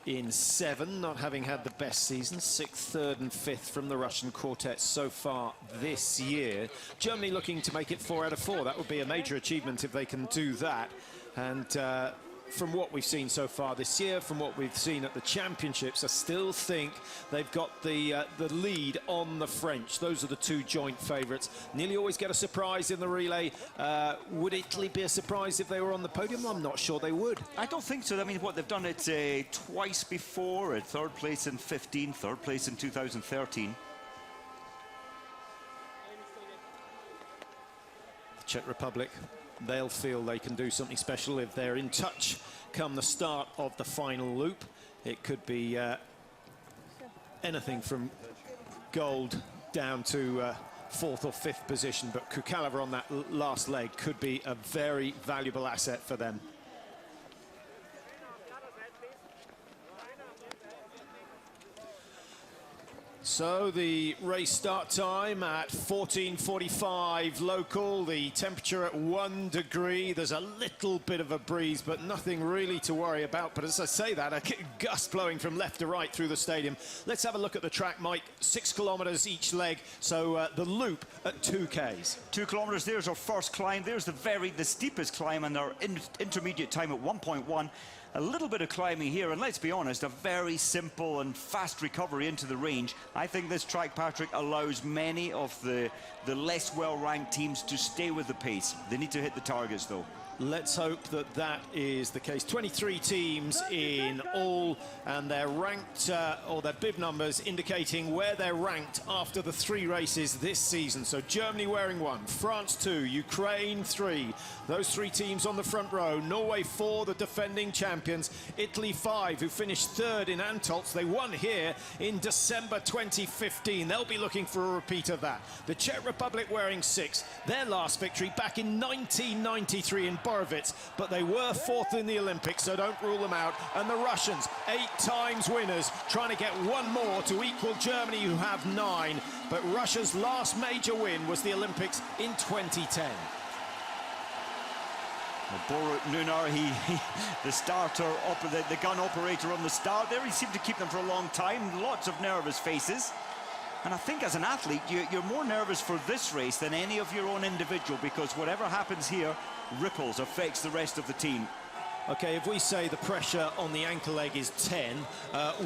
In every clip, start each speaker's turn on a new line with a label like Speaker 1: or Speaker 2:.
Speaker 1: in 7, not having had the best season. 6th, 3rd and 5th from the Russian quartet so far this year. Germany looking to make it 4 out of 4. That would be a major achievement if they can do that. And from what we've seen so far this year, from what we've seen at the championships, I still think they've got the lead on the French. Those are the 2 joint favourites. Nearly always get a surprise in the relay. Would Italy be a surprise if they were on the podium? I'm not sure they would.
Speaker 2: I don't think so. I mean, what they've done it twice before, 3rd place in 15, 3rd place in 2013.
Speaker 1: The Czech Republic, they'll feel they can do something special if they're in touch come the start of the final loop. It could be anything from gold down to 4th or 5th position, but Kukalova on that last leg could be a very valuable asset for them. So the race start time at 14:45 local, the temperature at 1 degree. There's a little bit of a breeze, but nothing really to worry about. But as I say that, a gust blowing from left to right through the stadium. Let's have a look at the track, Mike. 6 kilometers each leg, so the loop at 2 Ks.
Speaker 2: 2 kilometers, there's our first climb. There's the steepest climb, and our intermediate time at 1.1. A little bit of climbing here, and let's be honest, a very simple and fast recovery into the range. I think this track, Patrick, allows many of the less well-ranked teams to stay with the pace. They need to hit the targets, though.
Speaker 1: Let's hope that that is the case. 23 teams in all, and they're ranked, or their bib numbers indicating where they're ranked after the 3 races this season. So Germany wearing 1, France 2, Ukraine 3. Those 3 teams on the front row. Norway 4, the defending champions. Italy 5, who finished 3rd in Antolz. They won here in December 2015. They'll be looking for a repeat of that. The Czech Republic wearing 6. Their last victory back in 1993 in Borovitz, but they were 4th in the Olympics, so don't rule them out. And the Russians, 8 times winners, trying to get 1 more to equal Germany, who have 9. But Russia's last major win was the Olympics in 2010.
Speaker 2: Well, Borut Nunar, the starter, the gun operator on the start there, he seemed to keep them for a long time. Lots of nervous faces. And I think as an athlete, you're more nervous for this race than any of your own individual, because whatever happens here ripples, affects the rest of the team.
Speaker 1: Okay, if we say the pressure on the ankle leg is 10,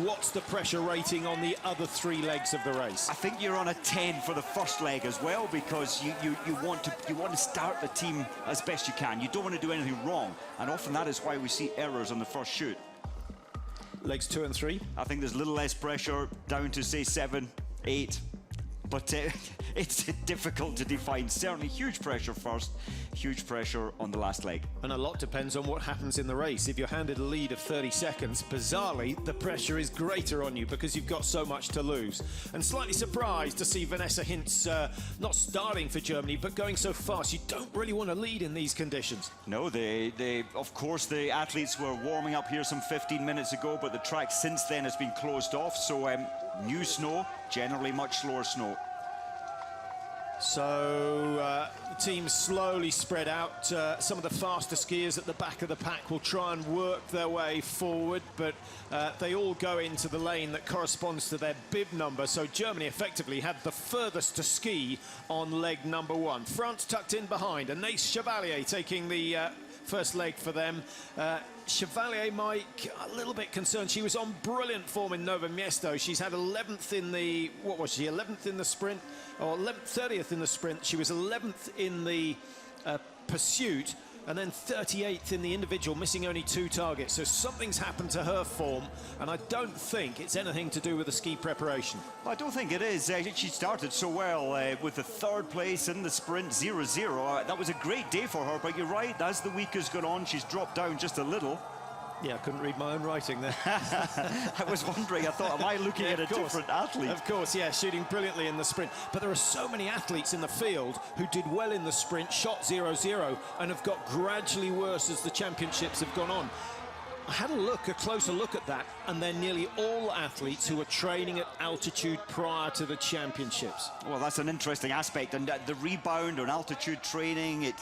Speaker 1: what's the pressure rating on the other 3 legs of the race?
Speaker 2: I think you're on a 10 for the first leg as well, because you want to start the team as best you can. You don't want to do anything wrong, and often that is why we see errors on the first shoot.
Speaker 1: Legs 2 and 3?
Speaker 2: I think there's a little less pressure, down to say 7, 8. But it's difficult to define. Certainly huge pressure first, huge pressure on the last leg.
Speaker 1: And a lot depends on what happens in the race. If you're handed a lead of 30 seconds, bizarrely, the pressure is greater on you because you've got so much to lose. And slightly surprised to see Vanessa Hintz not starting for Germany, but going so fast. You don't really want to lead in these conditions.
Speaker 2: No, of course, the athletes were warming up here some 15 minutes ago, but the track since then has been closed off. So new snow, generally much slower snow.
Speaker 1: So the teams slowly spread out. Some of the faster skiers at the back of the pack will try and work their way forward, but they all go into the lane that corresponds to their bib number. So Germany effectively had the furthest to ski on leg number 1. France tucked in behind. Anaïs Chevalier taking the first leg for them. Chevalier, Mike, a little bit concerned. She was on brilliant form in Novo Mesto. She's had 11th in the, what was she, 11th in the sprint, or 30th in the sprint. She was 11th in the pursuit, and then 38th in the individual, missing only 2 targets. So something's happened to her form, and I don't think it's anything to do with the ski preparation.
Speaker 2: Well, I don't think it is. She started so well with the 3rd place in the sprint, 0-0. That was a great day for her, but you're right, as the week has gone on, she's dropped down just a little.
Speaker 1: Yeah, I couldn't read my own writing there.
Speaker 2: I was wondering, I thought, am I looking at a different athlete?
Speaker 1: Of course, yeah, shooting brilliantly in the sprint. But there are so many athletes in the field who did well in the sprint, shot 0-0, and have got gradually worse as the championships have gone on. I had a closer look at that, and they're nearly all athletes who are training at altitude prior to the championships.
Speaker 2: Well, that's an interesting aspect, and the rebound on altitude training, it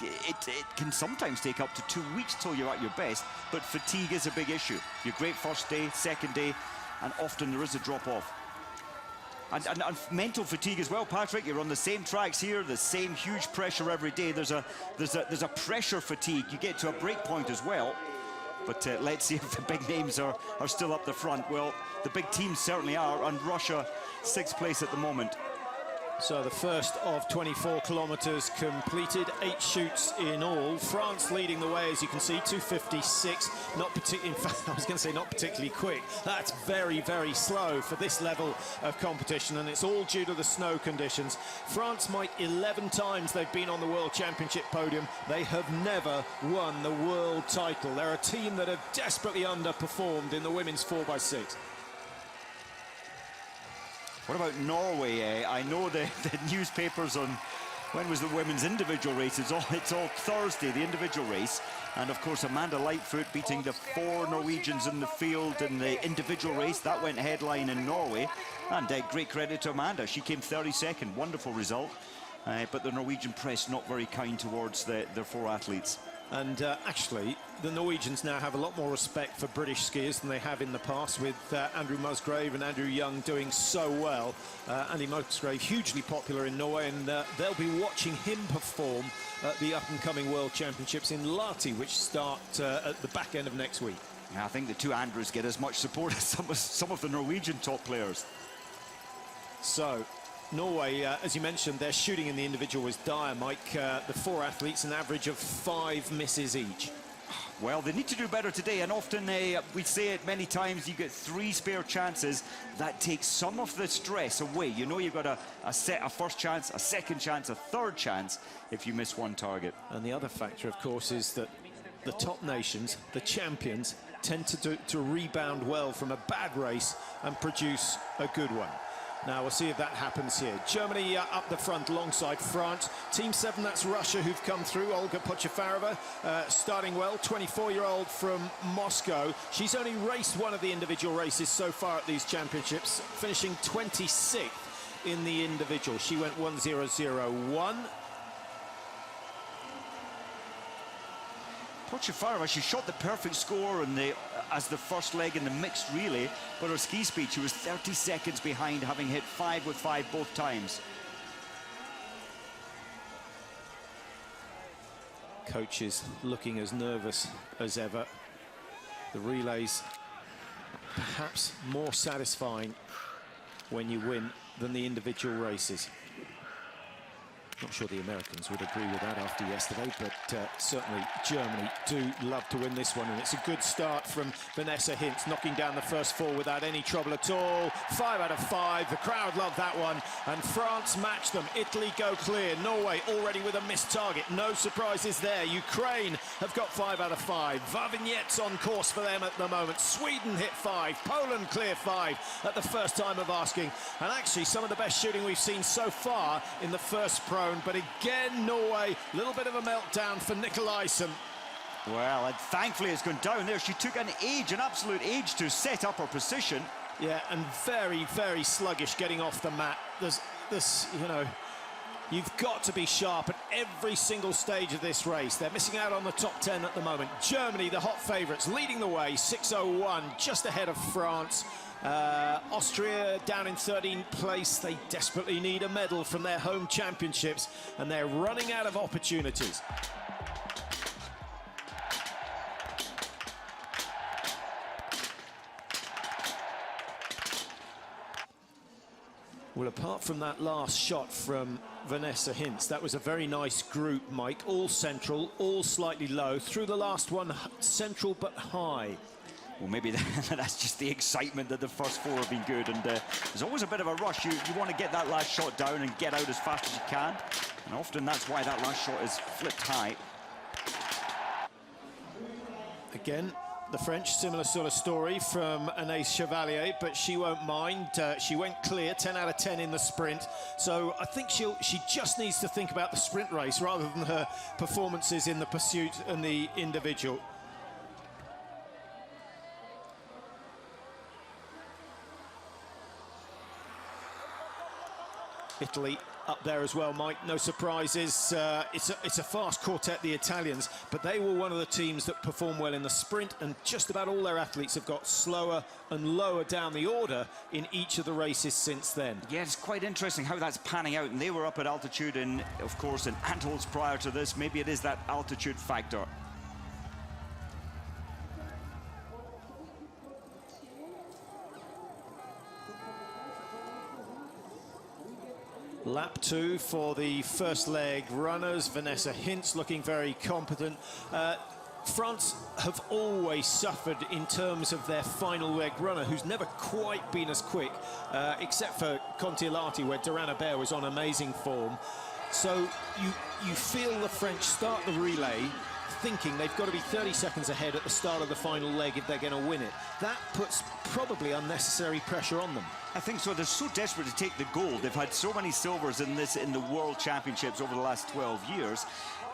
Speaker 2: can sometimes take up to 2 weeks till you're at your best, but fatigue is a big issue. Your great first day, second day, and often there is a drop-off. And mental fatigue as well, Patrick. You're on the same tracks here, the same huge pressure every day. There's a pressure fatigue. You get to a break point as well. But let's see if the big names are still up the front. Well, the big teams certainly are, and Russia 6th place at the moment.
Speaker 1: So the first of 24 kilometres completed, 8 shoots in all. France leading the way, as you can see, 2:56. Not particularly, in fact, I was going to say not particularly quick. That's very, very slow for this level of competition, and it's all due to the snow conditions. France might 11 times they've been on the World Championship podium. They have never won the world title. They're a team that have desperately underperformed in the women's 4x6.
Speaker 2: What about Norway? I know the newspapers on when was the women's individual race. It's all Thursday, the individual race. And of course, Amanda Lightfoot beating the 4 Norwegians in the field in the individual race. That went headline in Norway. And great credit to Amanda. She came 32nd. Wonderful result. But the Norwegian press not very kind towards their 4 athletes.
Speaker 1: And actually, the Norwegians now have a lot more respect for British skiers than they have in the past, with Andrew Musgrave and Andrew Young doing so well. Andy Musgrave, hugely popular in Norway, and they'll be watching him perform at the up-and-coming World Championships in Lahti, which start at the back end of next week.
Speaker 2: Yeah, I think the 2 Andrews get as much support as some of the Norwegian top players.
Speaker 1: So, Norway, as you mentioned, their shooting in the individual was dire, Mike. The 4 athletes, an average of 5 misses each.
Speaker 2: Well, they need to do better today, and often we say it many times, you get 3 spare chances. That takes some of the stress away. You know you've got a first chance, a second chance, a third chance if you miss 1 target.
Speaker 1: And the other factor, of course, is that the top nations, the champions, tend to rebound well from a bad race and produce a good one. Now we'll see if that happens here. Germany up the front alongside France. Team 7, that's Russia, who've come through. Olga Pochafarova starting well, 24-year-old from Moscow. She's only raced 1 of the individual races so far at these championships, finishing 26th in the individual. She went 1:0:01.
Speaker 2: Pochafarova, she shot the perfect score as the first leg in the mixed relay, but her ski speed, she was 30 seconds behind, having hit 5 with 5 both times.
Speaker 1: Coaches looking as nervous as ever. The relays perhaps more satisfying when you win than the individual races. Not sure the Americans would agree with that after yesterday, but certainly Germany do love to win this one, and it's a good start from Vanessa Hintz, knocking down the first 4 without any trouble at all. 5 out of 5. The crowd love that one, and France match them. Italy go clear. Norway already with a missed target. No surprises there. Ukraine have got 5 out of 5. Vavignette's on course for them at the moment. Sweden hit 5. Poland clear 5 at the first time of asking. And actually, some of the best shooting we've seen so far in the first pro. But again, Norway, a little bit of a meltdown for Nikolaisen.
Speaker 2: Well, and thankfully it's gone down there. She took an absolute age to set up her position.
Speaker 1: Yeah, and very, very sluggish getting off the mat. There's you know, you've got to be sharp at every single stage of this race. They're missing out on the top 10 at the moment. Germany, the hot favourites, leading the way, 6:01, just ahead of France. Austria down in 13th place. They desperately need a medal from their home championships, and they're running out of opportunities. Well, apart from that last shot from Vanessa Hintz, that was a very nice group, Mike. All central, all slightly low. Through the last one, central but high.
Speaker 2: Well, maybe that's just the excitement that the first 4 have been good, and there's always a bit of a rush. You want to get that last shot down and get out as fast as you can, and often that's why that last shot is flipped high.
Speaker 1: Again, the French, similar sort of story from Anaïs Chevalier, but she won't mind. She went clear, 10 out of 10 in the sprint. So I think she just needs to think about the sprint race rather than her performances in the pursuit and the individual. Italy up there as well, Mike. No surprises. It's a fast quartet, the Italians, but they were one of the teams that performed well in the sprint, and just about all their athletes have got slower and lower down the order in each of the races since then.
Speaker 2: Yeah, it's quite interesting how that's panning out, and they were up at altitude, and of course in Antholz prior to this. Maybe it is that altitude factor.
Speaker 1: Lap 2 for the first leg runners. Vanessa Hintz looking very competent. France have always suffered in terms of their final leg runner, who's never quite been as quick, except for Contiolati, where Duran Abert was on amazing form. So you feel the French start the relay thinking they've got to be 30 seconds ahead at the start of the final leg if they're going to win it. That puts probably unnecessary pressure on them.
Speaker 2: I think so. They're so desperate to take the gold. They've had so many silvers in the World Championships over the last 12 years.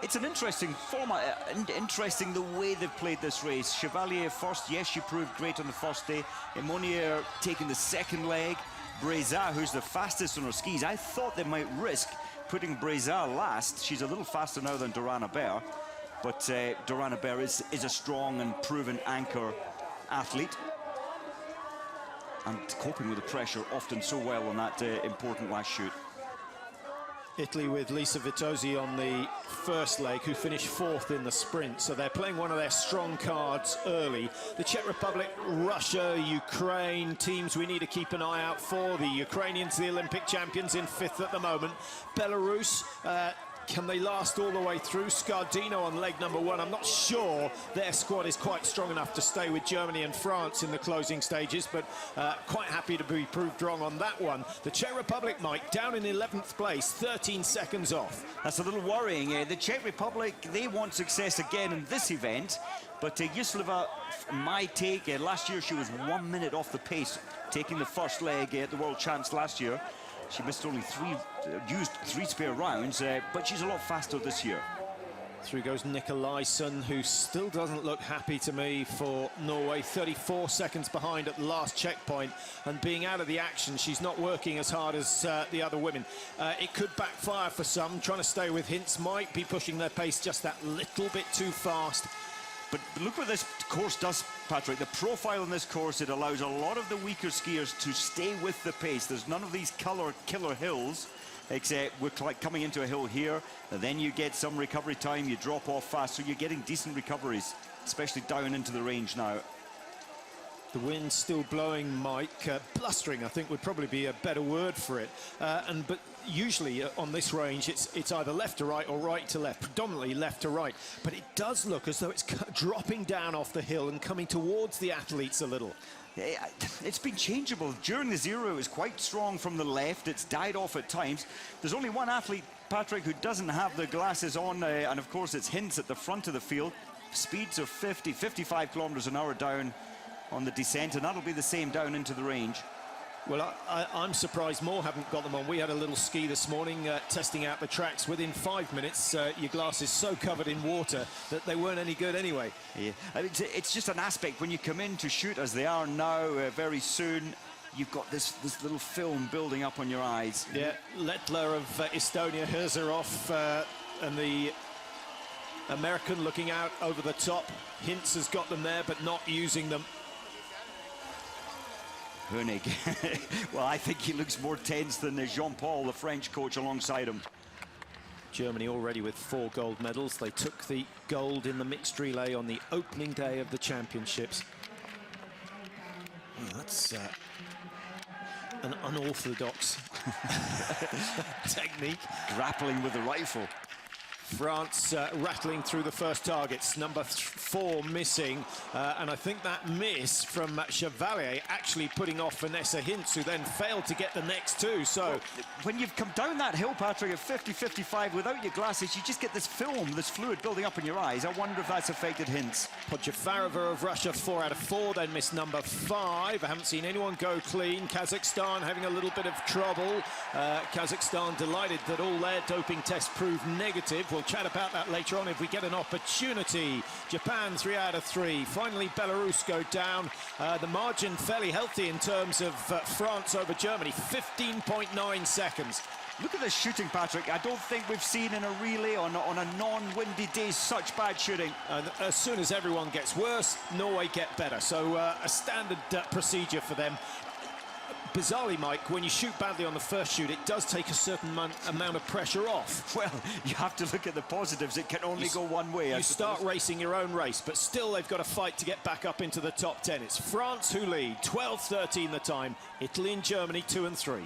Speaker 2: It's an interesting format, interesting the way they've played this race. Chevalier first, yes, she proved great on the first day. Emonier taking the second leg. Breza, who's the fastest on her skis. I thought they might risk putting Breza last. She's a little faster now than Duran Abert. But Duran Abert is a strong and proven anchor athlete, and coping with the pressure often so well on that important last shoot.
Speaker 1: Italy with Lisa Vitozzi on the first leg, who finished 4th in the sprint, so they're playing one of their strong cards early. The Czech Republic, Russia, Ukraine, teams we need to keep an eye out for. The Ukrainians, the Olympic champions, in 5th at the moment. Belarus, can they last all the way through? Scardino on leg number 1. I'm not sure their squad is quite strong enough to stay with Germany and France in the closing stages, but quite happy to be proved wrong on that one. The Czech Republic, Mike, down in 11th place, 13 seconds off.
Speaker 2: That's a little worrying. The Czech Republic, they want success again in this event, but Yuslova, my take, last year she was 1 minute off the pace, taking the first leg at the World Champs last year. She missed only used three spare rounds, but she's a lot faster this year.
Speaker 1: Through goes Nikolaisen, who still doesn't look happy to me for Norway. 34 seconds behind at the last checkpoint, and being out of the action, she's not working as hard as the other women. It could backfire for some. Trying to stay with Hintz might be pushing their pace just that little bit too fast.
Speaker 2: But look what this course does, Patrick. The profile in this course, it allows a lot of the weaker skiers to stay with the pace. There's none of these killer hills, except we're coming into a hill here, and then you get some recovery time, you drop off fast, so you're getting decent recoveries, especially down into the range now.
Speaker 1: The wind's still blowing, Mike. Blustering, I think, would probably be a better word for it. But usually on this range, it's either left to right or right to left, predominantly left to right. But it does look as though it's dropping down off the hill and coming towards the athletes a little.
Speaker 2: It's been changeable. During the zero, it was quite strong from the left. It's died off at times. There's only one athlete, Patrick, who doesn't have the glasses on, and of course it's Hintz at the front of the field. Speeds of 55 kilometers an hour down on the descent, and that'll be the same down into the range.
Speaker 1: Well, I'm surprised more haven't got them on. We had a little ski this morning testing out the tracks. Within 5 minutes, your glass is so covered in water that they weren't any good anyway. Yeah,
Speaker 2: it's just an aspect when you come in to shoot as they are now. Very soon, you've got this little film building up on your eyes.
Speaker 1: Yeah, Lettler of Estonia, Herzerov, and the American looking out over the top. Hintz has got them there, but not using them.
Speaker 2: Hoenig. Well, I think he looks more tense than Jean-Paul, the French coach, alongside him.
Speaker 1: Germany already with 4 gold medals. They took the gold in the mixed relay on the opening day of the championships. Well, that's an unorthodox technique.
Speaker 2: Grappling with the rifle.
Speaker 1: France rattling through the first targets. Number 4 missing, and I think that miss from Chevalier actually putting off Vanessa Hintz, who then failed to get the next 2. So
Speaker 2: well, when you've come down that hill, Patrick, at 50-55 without your glasses, you just get this film, this fluid building up in your eyes. I wonder if that's affected Hintz.
Speaker 1: Podjefarova of Russia, 4 out of 4, then missed number 5. I haven't seen anyone go clean. Kazakhstan having a little bit of trouble. Kazakhstan delighted that all their doping tests proved negative. We'll chat about that later on if we get an opportunity. Japan, 3 out of 3. Finally, Belarus go down. The margin fairly healthy in terms of France over Germany, 15.9 seconds.
Speaker 2: Look at this shooting, Patrick. I don't think we've seen in a relay on a non-windy day such bad shooting.
Speaker 1: And as soon as everyone gets worse, Norway get better. So a standard procedure for them. Bizarrely, Mike, when you shoot badly on the first shoot, it does take a certain amount of pressure off.
Speaker 2: Well, you have to look at the positives. It can only go one way.
Speaker 1: You start racing your own race, but still they've got to fight to get back up into the top 10. It's France who lead, 12-13 the time. Italy and Germany 2 and 3.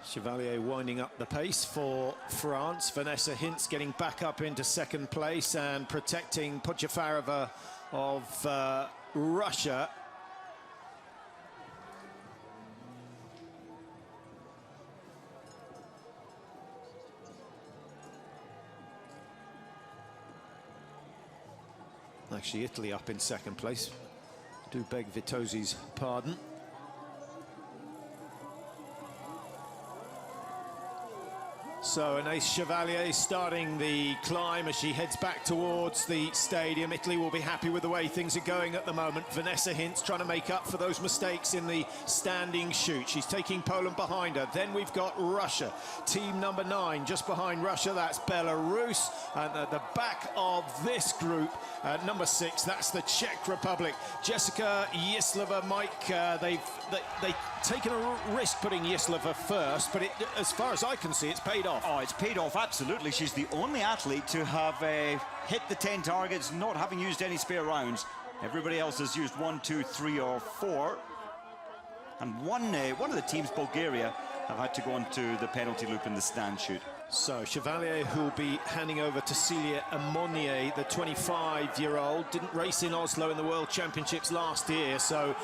Speaker 1: Chevalier winding up the pace for France. Vanessa Hintz getting back up into second place and protecting Podchafarova of Russia. Actually, Italy up in second place. Do beg Vitosi's pardon. So Anaïs Chevalier starting the climb as she heads back towards the stadium. Italy will be happy with the way things are going at the moment. Vanessa Hintz trying to make up for those mistakes in the standing shoot. She's taking Poland behind her. Then we've got Russia, team number 9, just behind Russia. That's Belarus. And at the back of this group, number 6, that's the Czech Republic. Jessica Yislova, Mike, they've taken a risk putting Yislova first, but as far as I can see, it's paid off.
Speaker 2: Oh, it's paid off, absolutely. She's the only athlete to have hit the 10 targets, not having used any spare rounds. Everybody else has used 1, 2, 3, or 4. And one of the teams, Bulgaria, have had to go into the penalty loop in the stand shoot.
Speaker 1: So Chevalier, who will be handing over to Celia Amonier, the 25-year-old, didn't race in Oslo in the World Championships last year, so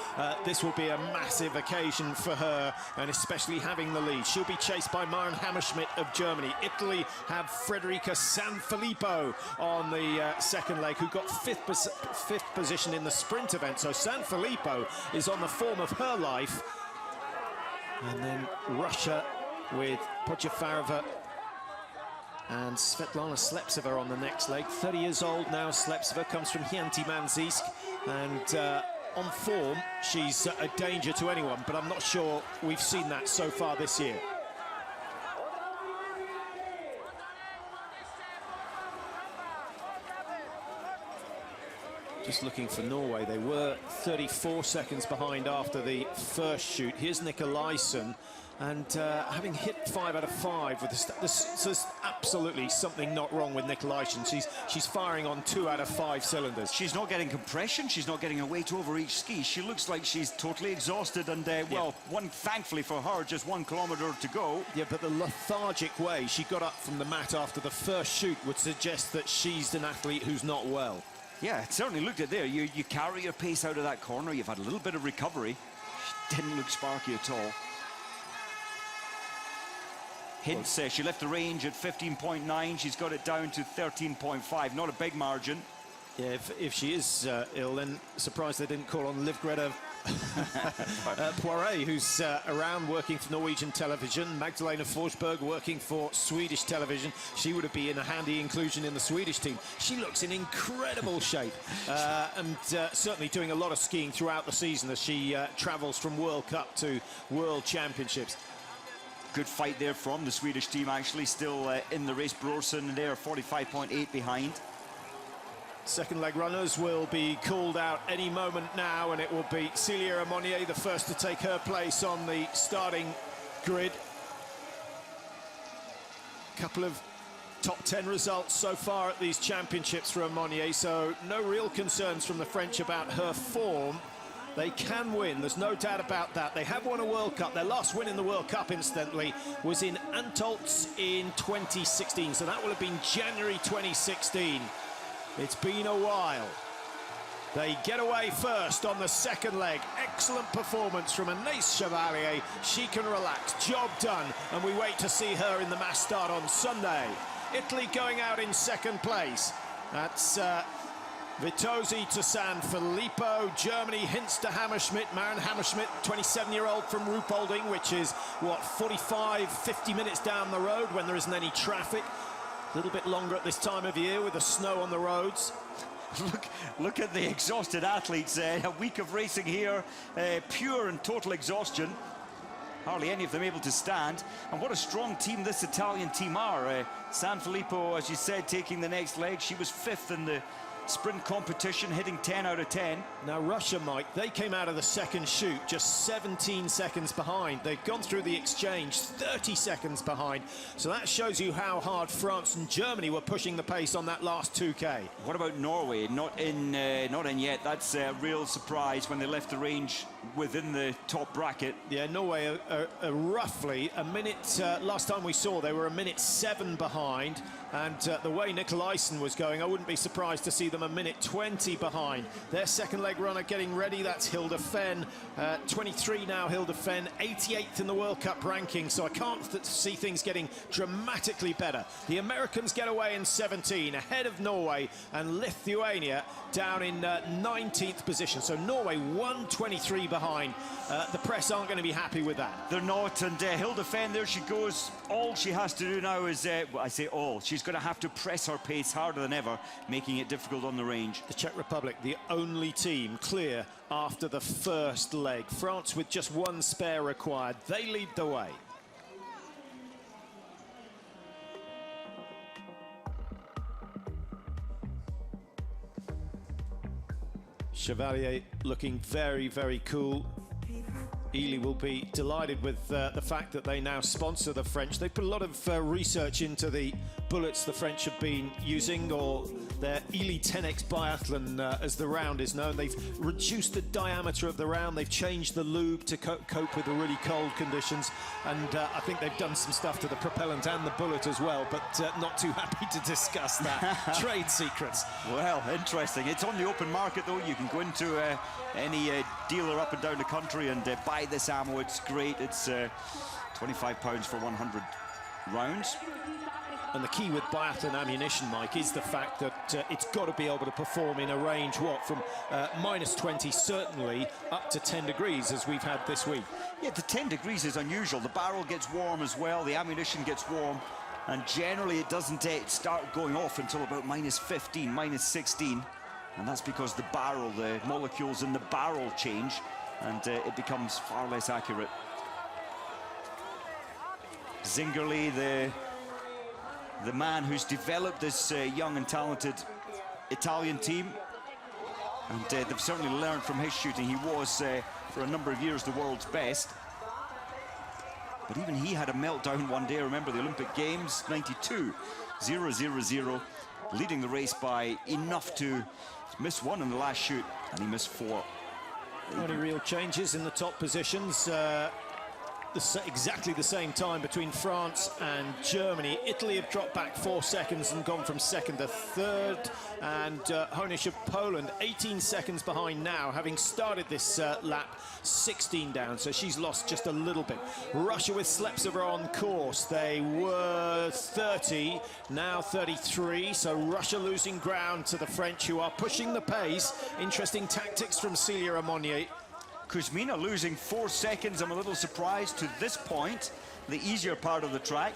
Speaker 1: this will be a massive occasion for her, and especially having the lead. She'll be chased by Maren Hammerschmidt of Germany. Italy have Frederica Sanfilippo on the second leg, who got fifth position in the sprint event. So Sanfilippo is on the form of her life. And then Russia with Podchafarova and Svetlana Sleptseva on the next leg. 30 years old now. Sleptseva comes from Khanty-Mansiysk, and on form, she's a danger to anyone, but I'm not sure we've seen that so far this year. Just looking for Norway, they were 34 seconds behind after the first shoot. Here's Nikolaisen, and having hit 5 out of 5 with there's absolutely something not wrong with Nikolaisen. She's firing on 2 out of 5 cylinders.
Speaker 2: She's not getting compression. She's not getting a weight over each ski. She looks like she's totally exhausted, and well, thankfully for her, just 1 kilometer to go.
Speaker 1: Yeah, but the lethargic way she got up from the mat after the first shoot would suggest that she's an athlete who's not well.
Speaker 2: Yeah, it certainly looked at there. You carry your pace out of that corner. You've had a little bit of recovery. She didn't look sparky at all. Hintz, she left the range at 15.9. She's got it down to 13.5. Not a big margin.
Speaker 1: Yeah, if she is ill, then surprised they didn't call on Liv Greta Poiré, who's around working for Norwegian television. Magdalena Forsberg working for Swedish television. She would have been a handy inclusion in the Swedish team. She looks in incredible shape, and certainly doing a lot of skiing throughout the season as she travels from World Cup to World Championships.
Speaker 2: Good fight there from the Swedish team, actually, still in the race. Brorson there, 45.8 behind.
Speaker 1: Second leg runners will be called out any moment now, and it will be Celia Amonier, the first to take her place on the starting grid. Couple of Top 10 results so far at these championships for Monnier, so no real concerns from the French about her form. They can win, there's no doubt about that. They have won a World Cup. Their last win in the World Cup, incidentally, was in Antolz in 2016, so that will have been January 2016. It's been a while. They get away first on the second leg. Excellent performance from Agnès Chevalier. She can relax, job done, and we wait to see her in the mass start on Sunday. Italy going out in second place. That's Vitozzi to San Filippo. Germany hints to Hammerschmidt. Maren Hammerschmidt, 27-year-old from Ruhpolding, which is, what, 45, 50 minutes down the road when there isn't any traffic. A little bit longer at this time of year with the snow on the roads.
Speaker 2: Look at the exhausted athletes. A week of racing here, pure and total exhaustion. Hardly any of them able to stand. And what a strong team this Italian team are. San Filippo, as you said, taking the next leg. She was 5th in the sprint competition, hitting 10 out of 10.
Speaker 1: Now Russia, Mike, they came out of the second shoot just 17 seconds behind. They've gone through the exchange 30 seconds behind. So that shows you how hard France and Germany were pushing the pace on that last 2K.
Speaker 2: What about Norway? Not in yet. That's a real surprise when they left the range within the top bracket.
Speaker 1: Yeah, Norway are roughly a minute. Last time we saw, they were a minute 7 behind. And the way Nicolaisen was going, I wouldn't be surprised to see them a minute 20 behind. Their second leg runner getting ready, that's Hilde Fenn. 23 now, Hilde Fenn, 88th in the World Cup ranking, so I can't see things getting dramatically better. The Americans get away in 17, ahead of Norway, and Lithuania down in 19th position. So Norway 123 behind. The press aren't going to be happy with that.
Speaker 2: They're not, and Hilde Fenn, there she goes. All she has to do now is, well, I say all, she's going to have to press her pace harder than ever, making it difficult on the range.
Speaker 1: The Czech Republic, the only team clear after the first leg. France with just one spare required. They lead the way. Chevalier looking very, very cool. Ely will be delighted with the fact that they now sponsor the French. They put a lot of research into the bullets the French have been using, or their Ely 10X Biathlon, as the round is known. They've reduced the diameter of the round. They've changed the lube to cope with the really cold conditions. And I think they've done some stuff to the propellant and the bullet as well, but not too happy to discuss that. Trade secrets.
Speaker 2: Well, interesting. It's on the open market, though. You can go into any dealer up and down the country and buy this ammo. It's great. It's £25 for 100 rounds.
Speaker 1: And the key with biathlon ammunition, Mike, is the fact that it's got to be able to perform in a range, what, from -20 certainly up to 10 degrees, as we've had this week.
Speaker 2: Yeah, the 10 degrees is unusual. The barrel gets warm as well, the ammunition gets warm, and generally it doesn't start going off until about -15, -16. And that's because the barrel, the molecules in the barrel change, and it becomes far less accurate. Zingerle, the man who's developed this young and talented Italian team, and they've certainly learned from his shooting. He was for a number of years the world's best, but even he had a meltdown one day. Remember the Olympic Games, 92, 0-0-0, leading the race by enough to miss one in the last shoot, and he missed 4.
Speaker 1: Only real changes in the top positions. Exactly the same time between France and Germany. Italy have dropped back 4 seconds and gone from second to third. And Honish of Poland, 18 seconds behind now, having started this lap 16 down. So she's lost just a little bit. Russia with Sleptseva on course. They were 30, now 33. So Russia losing ground to the French, who are pushing the pace. Interesting tactics from Celia Amonier.
Speaker 2: Kuzmina losing 4 seconds. I'm a little surprised to this point, the easier part of the track.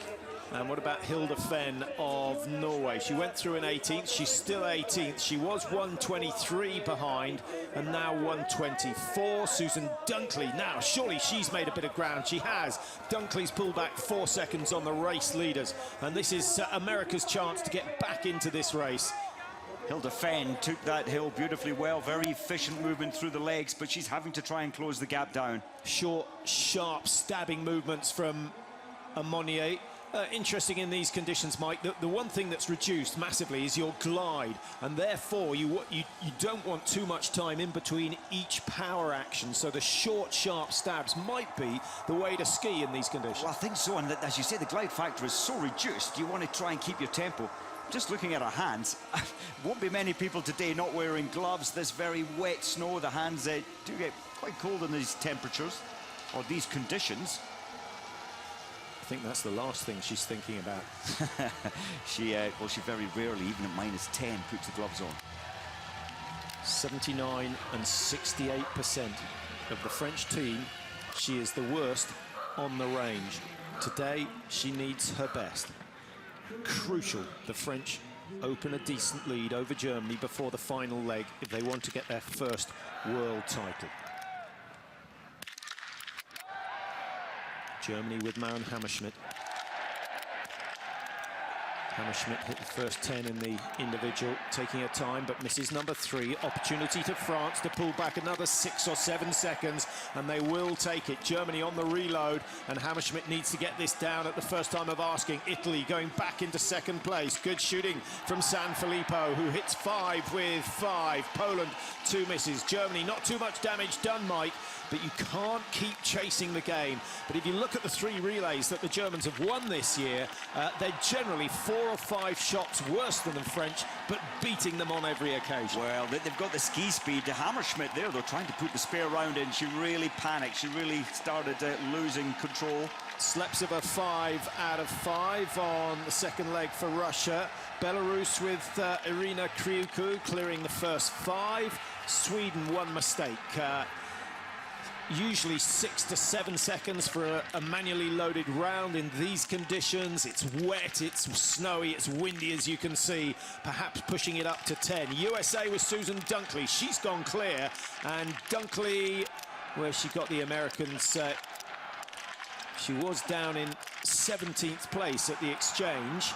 Speaker 1: And what about Hilde Fenn of Norway? She went through in 18th, she's still 18th. She was 123 behind, and now 124. Susan Dunkley, now surely she's made a bit of ground. She has. Dunkley's pulled back 4 seconds on the race leaders, and this is America's chance to get back into this race.
Speaker 2: Hilde Fenn took that hill beautifully well, very efficient movement through the legs, but she's having to try and close the gap down.
Speaker 1: Short, sharp, stabbing movements from Amonier. Interesting in these conditions, Mike. The one thing that's reduced massively is your glide, and therefore you don't want too much time in between each power action. So the short, sharp stabs might be the way to ski in these conditions.
Speaker 2: Well, I think so, and as you say, the glide factor is so reduced. You want to try and keep your tempo. Just looking at her hands, won't be many people today not wearing gloves. This very wet snow, the hands do get quite cold in these temperatures or these conditions.
Speaker 1: I think that's the last thing she's thinking about.
Speaker 2: She very rarely, even at -10, puts the gloves on.
Speaker 1: 79 and 68% of the French team, she is the worst on the range. Today, she needs her best. Crucial the French open a decent lead over Germany before the final leg if they want to get their first world title. Germany with Maren Hammerschmidt. Hammerschmidt hit the first 10 in the individual, taking her time, but misses number 3. Opportunity to France to pull back another 6 or 7 seconds, and they will take it. Germany on the reload, and Hammerschmidt needs to get this down at the first time of asking. Italy going back into second place. Good shooting from Sanfilippo, who hits 5 with 5. Poland, 2 misses. Germany, not too much damage done, Mike, but you can't keep chasing the game. But if you look at the 3 relays that the Germans have won this year, they're generally 4 or 5 shots worse than the French, but beating them on every occasion.
Speaker 2: Well, they've got the ski speed. Hammerschmidt there, they're trying to put the spare round in. She really panicked. She really started losing control.
Speaker 1: Slepsova 5 out of 5 on the second leg for Russia. Belarus with Irina Kriuku clearing the first 5. Sweden, 1 mistake. Usually 6 to 7 seconds for a manually loaded round in these conditions. It's wet, it's snowy, it's windy, as you can see, perhaps pushing it up to 10. USA with Susan Dunkley, she's gone clear, and Dunkley, where she got the Americans, she was down in 17th place at the exchange.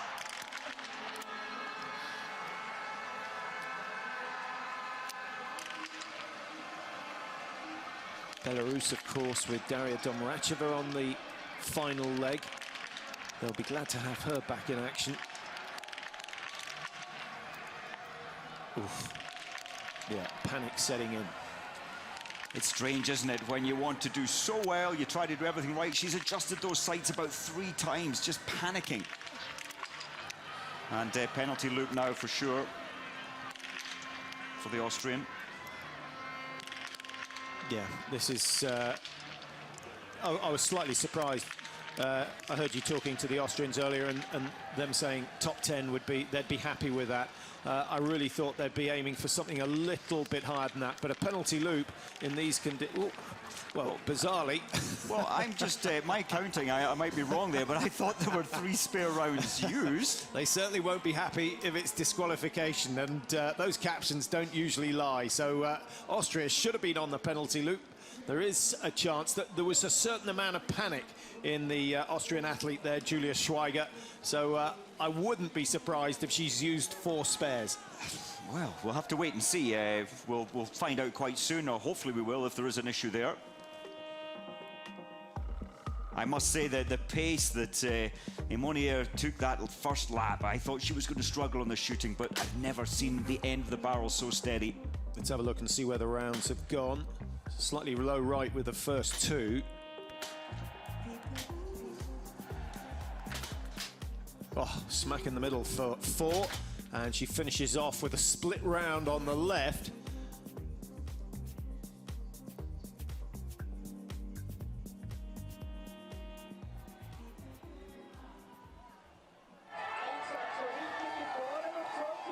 Speaker 1: Belarus, of course, with Daria Domracheva on the final leg. They'll be glad to have her back in action. Oof. Yeah, panic setting in.
Speaker 2: It's strange, isn't it? When you want to do so well, you try to do everything right. She's adjusted those sights about 3 times, just panicking. And penalty loop now for sure for the Austrian.
Speaker 1: Yeah, this is... I was slightly surprised. I heard you talking to the Austrians earlier and them saying top 10 would be, they'd be happy with that. I really thought they'd be aiming for something a little bit higher than that, but a penalty loop in these conditions, well, bizarrely. Well,
Speaker 2: I'm just, my counting, I might be wrong there, but I thought there were 3 spare rounds used.
Speaker 1: They certainly won't be happy if it's disqualification, and those captions don't usually lie. So Austria should have been on the penalty loop. There is a chance that there was a certain amount of panic in the Austrian athlete there, Julia Schweiger. So I wouldn't be surprised if she's used 4 spares.
Speaker 2: Well, we'll have to wait and see. We'll find out quite soon, or hopefully we will if there is an issue there. I must say that the pace that Emonier took that first lap, I thought she was going to struggle on the shooting, but I've never seen the end of the barrel so steady.
Speaker 1: Let's have a look and see where the rounds have gone. Slightly low right with the first 2. Oh, smack in the middle for 4. And she finishes off with a split round on the left.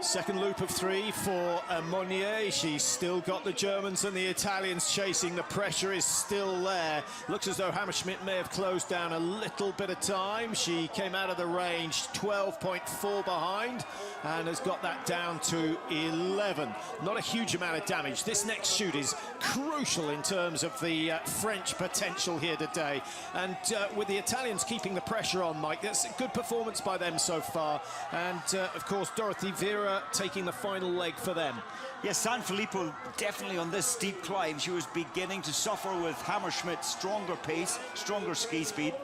Speaker 1: Second loop of 3 for Monnier. She's still got the Germans and the Italians chasing. The pressure is still there. Looks as though Hammerschmidt may have closed down a little bit of time. She came out of the range 12.4 behind and has got that down to 11. Not a huge amount of damage. This next shoot is crucial in terms of the French potential here today. And with the Italians keeping the pressure on, Mike, that's a good performance by them so far. And of course, Dorothy Vera taking the final leg for them.
Speaker 2: Yes, Sanfilippo definitely on this steep climb. She was beginning to suffer with Hammerschmidt's stronger pace, stronger ski speed.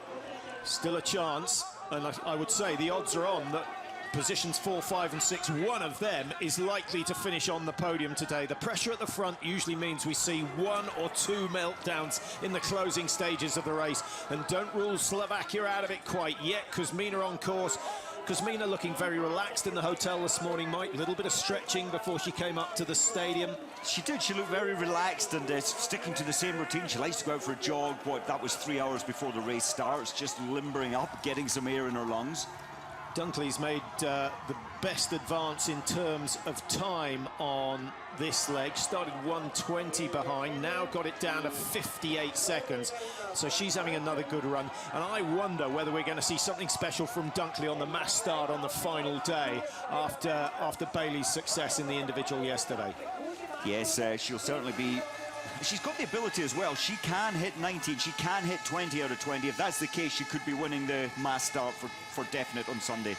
Speaker 1: Still a chance And I would say the odds are on that positions 4, 5 and 6, one of them is likely to finish on the podium today. The pressure at the front usually means we see 1 or 2 meltdowns in the closing stages of the race. And don't rule Slovakia out of it quite yet. Kuzmina on course. Kuzmina looking very relaxed in the hotel this morning, Mike. A little bit of stretching before she came up to the stadium.
Speaker 2: She did. She looked very relaxed and sticking to the same routine. She likes to go out for a jog. That was 3 hours before the race starts, just limbering up, getting some air in her lungs.
Speaker 1: Dunkley's made the best advance in terms of time on this leg. Started 1:20 behind, now got it down to 58 seconds. So she's having another good run. And I wonder whether we're going to see something special from Dunkley on the mass start on the final day after Bailey's success in the individual yesterday.
Speaker 2: Yes, she'll certainly be. She's got the ability as well. She can hit 19, she can hit 20 out of 20. If that's the case, she could be winning the mass start for definite on Sunday.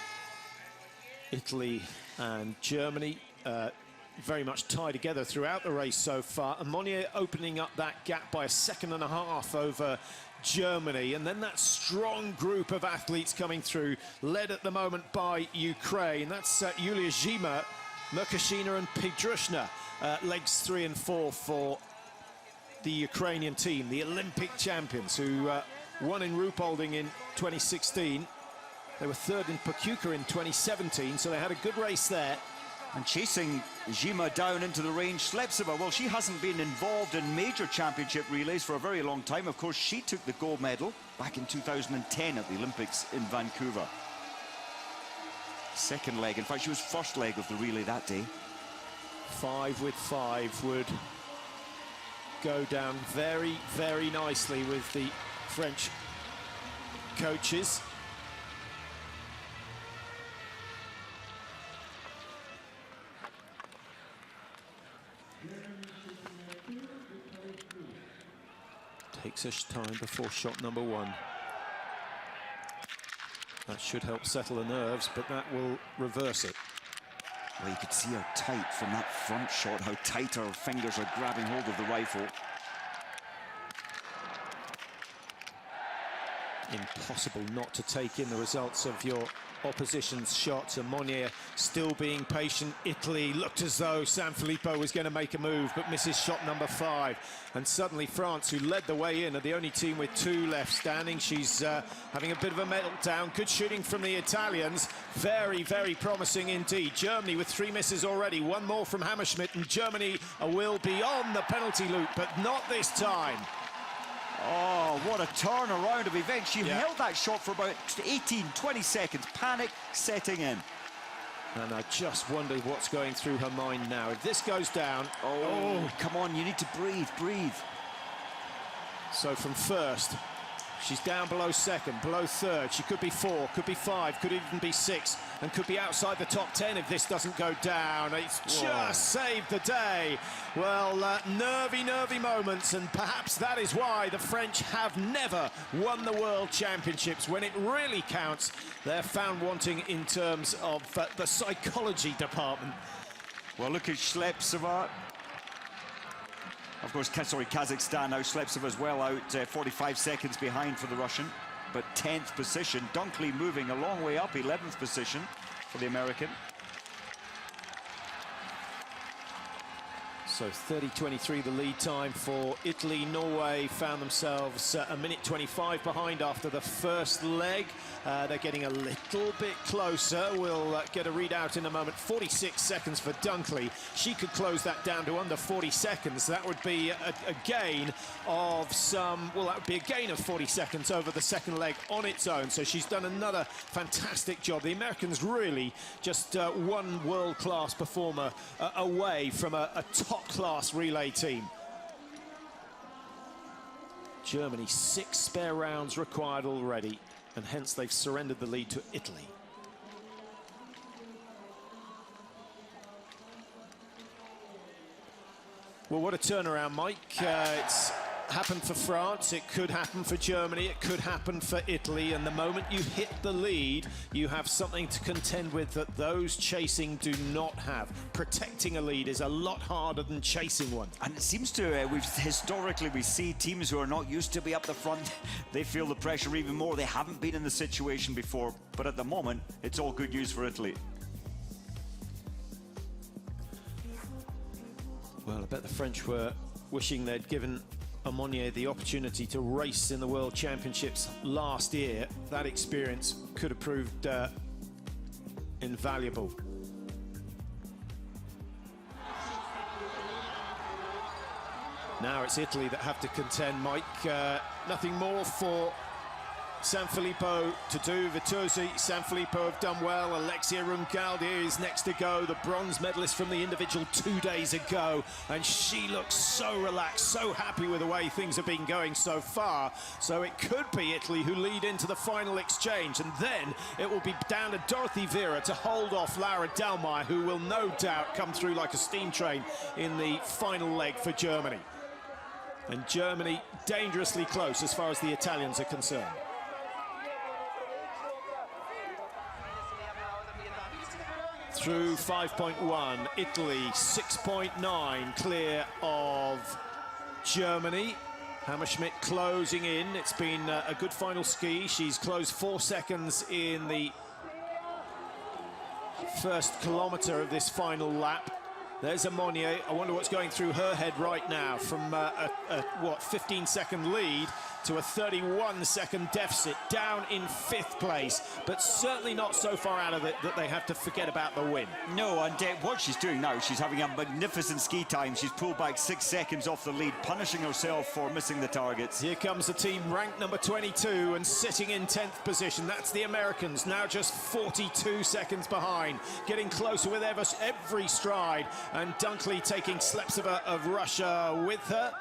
Speaker 1: Italy and Germany very much tied together throughout the race so far. Ammonia opening up that gap by 1.5 seconds over Germany. And then that strong group of athletes coming through, led at the moment by Ukraine. That's Yulia Zhima, Merkashina and Pedrushna, legs 3 and 4 for the Ukrainian team, the Olympic champions, who won in Ruhpolding in 2016. They were third in Pachuca in 2017, so they had a good race there.
Speaker 2: And chasing Zhima down into the range, Sleptseva, well, she hasn't been involved in major championship relays for a very long time. Of course, she took the gold medal back in 2010 at the Olympics in Vancouver. Second leg, in fact, she was first leg of the relay that day.
Speaker 1: 5 with 5 would go down very, very nicely with the French coaches. Takes us time before shot number 1. That should help settle the nerves, but that will reverse it.
Speaker 2: Well, you could see how tight from that front shot, how tight her fingers are grabbing hold of the rifle.
Speaker 1: Impossible not to take in the results of your opposition's shots. And Monnier still being patient. Italy looked as though Sanfilippo was going to make a move, but misses shot number 5. And suddenly France, who led the way in, are the only team with 2 left standing. She's having a bit of a meltdown. Good shooting from the Italians. Very, very promising indeed. Germany with 3 misses already. 1 more from Hammerschmidt, and Germany will be on the penalty loop, but not this time.
Speaker 2: Oh, what a turnaround of events. She held that shot for about 18, 20 seconds. Panic setting in.
Speaker 1: And I just wonder what's going through her mind now. If this goes down...
Speaker 2: Oh, come on, you need to breathe, breathe.
Speaker 1: So from first, she's down below second, below third. She could be 4, could be 5, could even be 6, and could be outside the top 10 if this doesn't go down. It's just saved the day. Well, nervy moments, and perhaps that is why the French have never won the World Championships. When it really counts, they're found wanting in terms of the psychology department.
Speaker 2: Well, look at Sleptseva. Of course, Kazakhstan now. Sleptseva as well out 45 seconds behind for the Russian, but 10th position. Dunkley moving a long way up, 11th position for the American.
Speaker 1: So 30-23 the lead time for Italy. Norway found themselves a minute 25 behind after the first leg. They're getting a little bit closer. We'll get a readout in a moment. 46 seconds for Dunkley. She could close that down to under 40 seconds. That would be a gain of some, well, that would be a gain of 40 seconds over the second leg on its own. So she's done another fantastic job. The Americans really just one world-class performer away from a top-class relay team. Germany, 6 spare rounds required already, and hence they've surrendered the lead to Italy. Well, what a turnaround, Mike. It's happened for France, it could happen for Germany, it could happen for Italy, and the moment you hit the lead, you have something to contend with that those chasing do not have. Protecting a lead is a lot harder than chasing one.
Speaker 2: And it seems to, historically, we see teams who are not used to be up the front, they feel the pressure even more. They haven't been in the situation before, but at the moment, it's all good news for Italy.
Speaker 1: Well, I bet the French were wishing they'd given Aumonier the opportunity to race in the World Championships last year. That experience could have proved invaluable. Now it's Italy that have to contend, Mike. Nothing more for Sanfilippo to do. Viterzi, Sanfilippo have done well. Alexia Rungaldier is next to go, the bronze medalist from the individual 2 days ago. And she looks so relaxed, so happy with the way things have been going so far. So it could be Italy who lead into the final exchange. And then it will be down to Dorothy Vera to hold off Laura Dalmau, who will no doubt come through like a steam train in the final leg for Germany. And Germany dangerously close as far as the Italians are concerned. Through 5.1, Italy 6.9 clear of Germany. Hammerschmidt closing in. It's been a good final ski. She's closed 4 seconds in the first kilometre of this final lap. There's Aumonier. I wonder what's going through her head right now from a 15-second lead to a 31-second deficit, down in 5th place, but certainly not so far out of it that they have to forget about the win.
Speaker 2: No, and what she's doing now, she's having a magnificent ski time. She's pulled back 6 seconds off the lead, punishing herself for missing the targets.
Speaker 1: Here comes the team ranked number 22 and sitting in 10th position. That's the Americans, now just 42 seconds behind, getting closer with every stride, and Dunkley taking Sleptseva of Russia with her.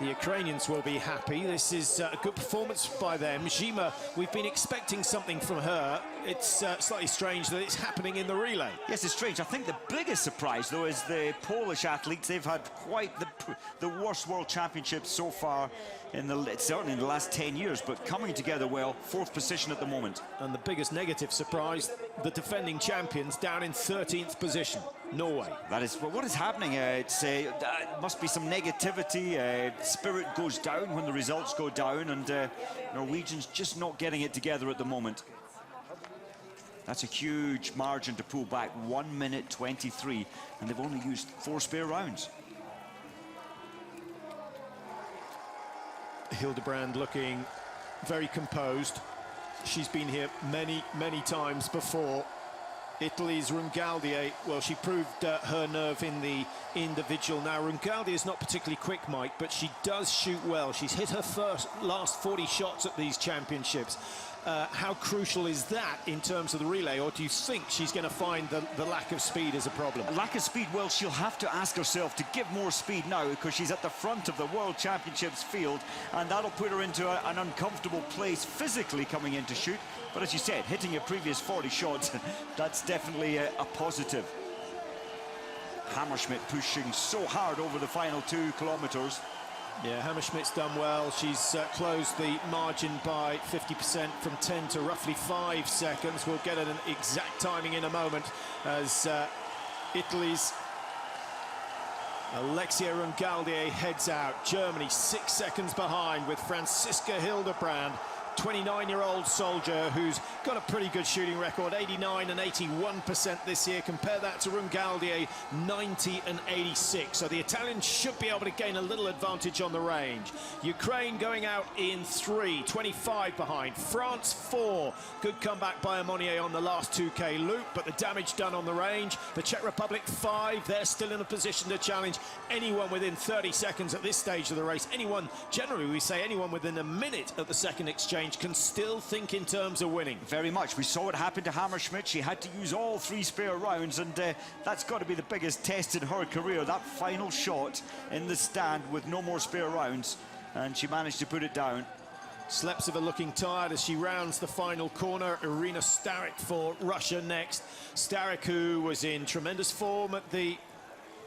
Speaker 1: The Ukrainians will be happy. This is a good performance by them. Zima, we've been expecting something from her. It's slightly strange that it's happening in the relay.
Speaker 2: Yes, it's strange. I think the biggest surprise, though, is the Polish athletes. They've had quite the worst World Championships so far, certainly in the last 10 years, but coming together well, 4th position at the moment.
Speaker 1: And the biggest negative surprise, the defending champions down in 13th position, Norway.
Speaker 2: That is, well, what is happening? It must be some negativity. Spirit goes down when the results go down, and Norwegians just not getting it together at the moment. That's a huge margin to pull back, 1 minute 23, and they've only used 4 spare rounds.
Speaker 1: Hildebrand looking very composed. She's been here many, many times before. Italy's Rungaldier, well, she proved her nerve in the individual. Now, Rungaldier is not particularly quick, Mike, but she does shoot well. She's hit her last 40 shots at these championships. How crucial is that in terms of the relay, or do you think she's going to find the lack of speed as a problem?
Speaker 2: A lack of speed, well, she'll have to ask herself to give more speed now, because she's at the front of the World Championships field, and that'll put her into an uncomfortable place physically coming in to shoot. But as you said, hitting your previous 40 shots, that's definitely a positive. Hammerschmidt pushing so hard over the final 2 kilometers.
Speaker 1: Yeah, Hammerschmidt's done well. She's closed the margin by 50% from 10 to roughly 5 seconds. We'll get an exact timing in a moment as Italy's Alexia Rungaldier heads out. Germany 6 seconds behind with Franziska Hildebrand, 29-year-old soldier who's got a pretty good shooting record, 89 and 81% this year. Compare that to Rungaldier, 90 and 86. So the Italians should be able to gain a little advantage on the range. Ukraine going out in 3, 25 behind. France 4. Good comeback by Aumonier on the last 2K loop, but the damage done on the range. The Czech Republic 5. They're still in a position to challenge anyone within 30 seconds at this stage of the race. Anyone, generally we say anyone within a minute at the second exchange can still think in terms of winning.
Speaker 2: Very much. We saw it happen to Hammerschmidt. She had to use all 3 spare rounds, and that's got to be the biggest test in her career, that final shot in the stand with no more spare rounds, and she managed to put it down.
Speaker 1: Sleptseva looking tired as she rounds the final corner. Irina Starek for Russia next. Starek, who was in tremendous form at the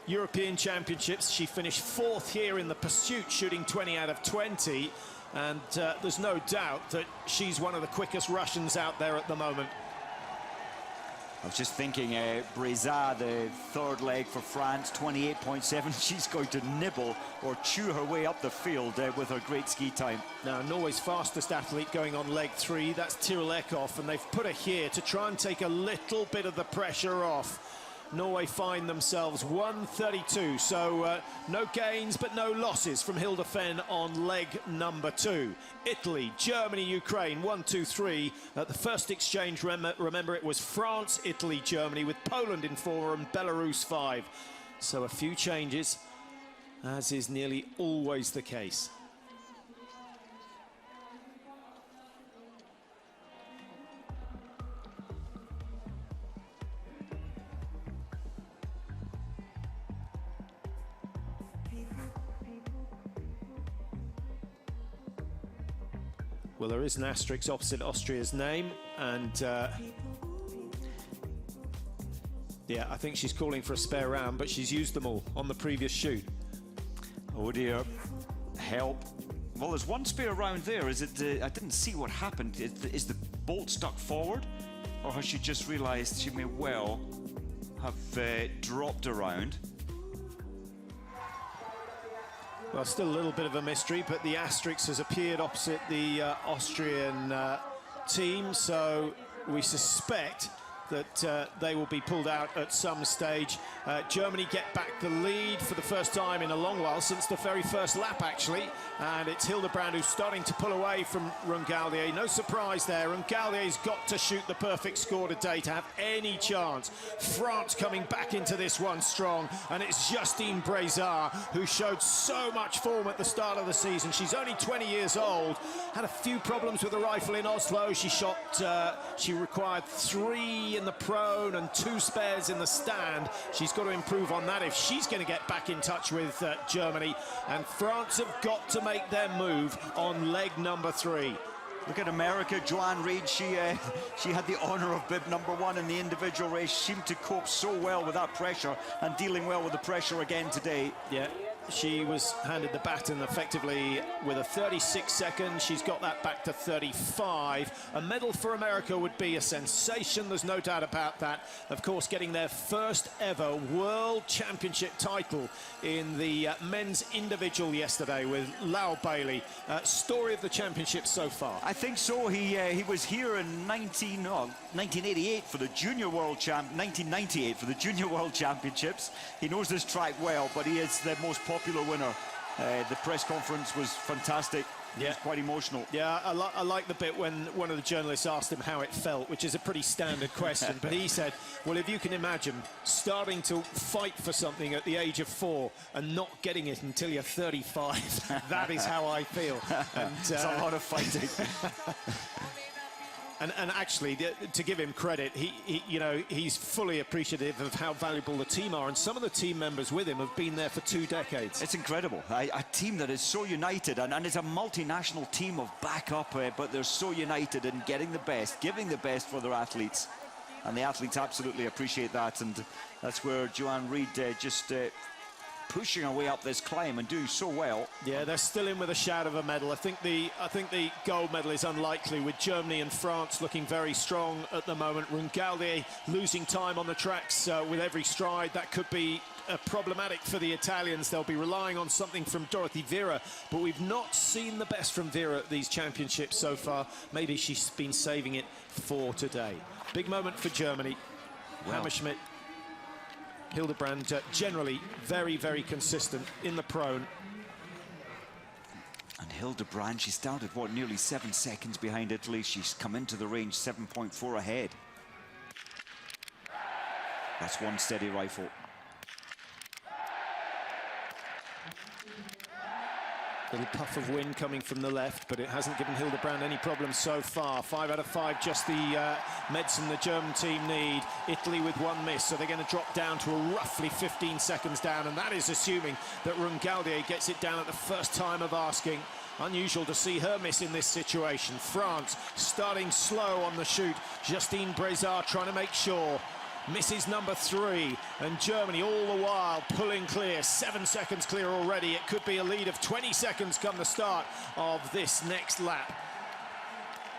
Speaker 1: European Championships. She finished 4th here in the pursuit, shooting 20 out of 20. And there's no doubt that she's one of the quickest Russians out there at the moment.
Speaker 2: I was just thinking, Breza, the third leg for France, 28.7. She's going to nibble or chew her way up the field with her great ski time.
Speaker 1: Now, Norway's fastest athlete going on leg 3, that's Tiril Eckhoff, and they've put her here to try and take a little bit of the pressure off. Norway find themselves 132, so no gains but no losses from Hilde Fenn on leg number 2. Italy, Germany, Ukraine, 1, 2, 3. At the first exchange, remember it was France, Italy, Germany, with Poland in 4 and Belarus 5. So a few changes, as is nearly always the case. Well, there is an asterisk opposite Austria's name, and yeah, I think she's calling for a spare round, but she's used them all on the previous shoot.
Speaker 2: Oh dear, help. Well, there's one spare round there. Is it, I didn't see what happened. Is the bolt stuck forward? Or has she just realized she may well have dropped around?
Speaker 1: Well, still a little bit of a mystery, but the asterisk has appeared opposite the Austrian team, so we suspect that they will be pulled out at some stage. Germany get back the lead for the first time in a long while, since the very first lap, actually. And it's Hildebrand who's starting to pull away from Rungaldier. No surprise there. Rungaldier got to shoot the perfect score today to have any chance. France coming back into this one strong, and it's Justine Breza who showed so much form at the start of the season. She's only 20 years old, had a few problems with the rifle in Oslo. She required 3 in the prone and 2 spares in the stand. She's got to improve on that if she's going to get back in touch with Germany. And France have got to make their move on leg number 3.
Speaker 2: Look at America, Joanne Reid. She had the honor of bib number 1 in the individual race. She seemed to cope so well with that pressure and dealing well with the pressure again today.
Speaker 1: Yeah. She was handed the baton effectively with a 36 second. She's got that back to 35. A medal for America would be a sensation, there's no doubt about that. Of course, getting their first ever World Championship title in the men's individual yesterday with Lau Bailey. Story of the championship so far.
Speaker 2: I think so. He was here in 1988 for the Junior World 1998 for the Junior World Championships. He knows this track well, but he is the most popular winner. The press conference was fantastic. Yeah, it was quite emotional.
Speaker 1: Yeah, I like the bit when one of the journalists asked him how it felt, which is a pretty standard question. But he said, well, if you can imagine starting to fight for something at the age of 4 and not getting it until you're 35, that is how I feel. And,
Speaker 2: it's a lot of fighting.
Speaker 1: And actually, to give him credit, he's fully appreciative of how valuable the team are, and some of the team members with him have been there for 2 decades.
Speaker 2: It's incredible. A team that is so united, and it's a multinational team of backup, but they're so united in getting the best, giving the best for their athletes. And the athletes absolutely appreciate that, and that's where Joanne Reid just pushing her way up this climb and doing so well.
Speaker 1: Yeah, they're still in with a shout of a medal. I think the gold medal is unlikely, with Germany and France looking very strong at the moment. Rungaldier losing time on the tracks with every stride. That could be problematic for the Italians. They'll be relying on something from Dorothy Vera, but we've not seen the best from Vera at these championships so far. Maybe she's been saving it for today. Big moment for Germany. Well, Hammerschmidt, Hildebrand, generally very, very consistent in the prone.
Speaker 2: And Hildebrand, she started, what, nearly 7 seconds behind Italy. She's come into the range 7.4 ahead. That's one steady rifle.
Speaker 1: Little puff of wind coming from the left, but it hasn't given Hildebrand any problems so far. 5 out of 5, just the medicine the German team need. Italy with 1 miss, so they're going to drop down to a roughly 15 seconds down, and that is assuming that Rungaldier gets it down at the first time of asking. Unusual to see her miss in this situation. France starting slow on the shoot. Justine Breza trying to make sure misses number 3, and Germany all the while pulling clear. 7 seconds clear already. It could be a lead of 20 seconds come the start of this next lap.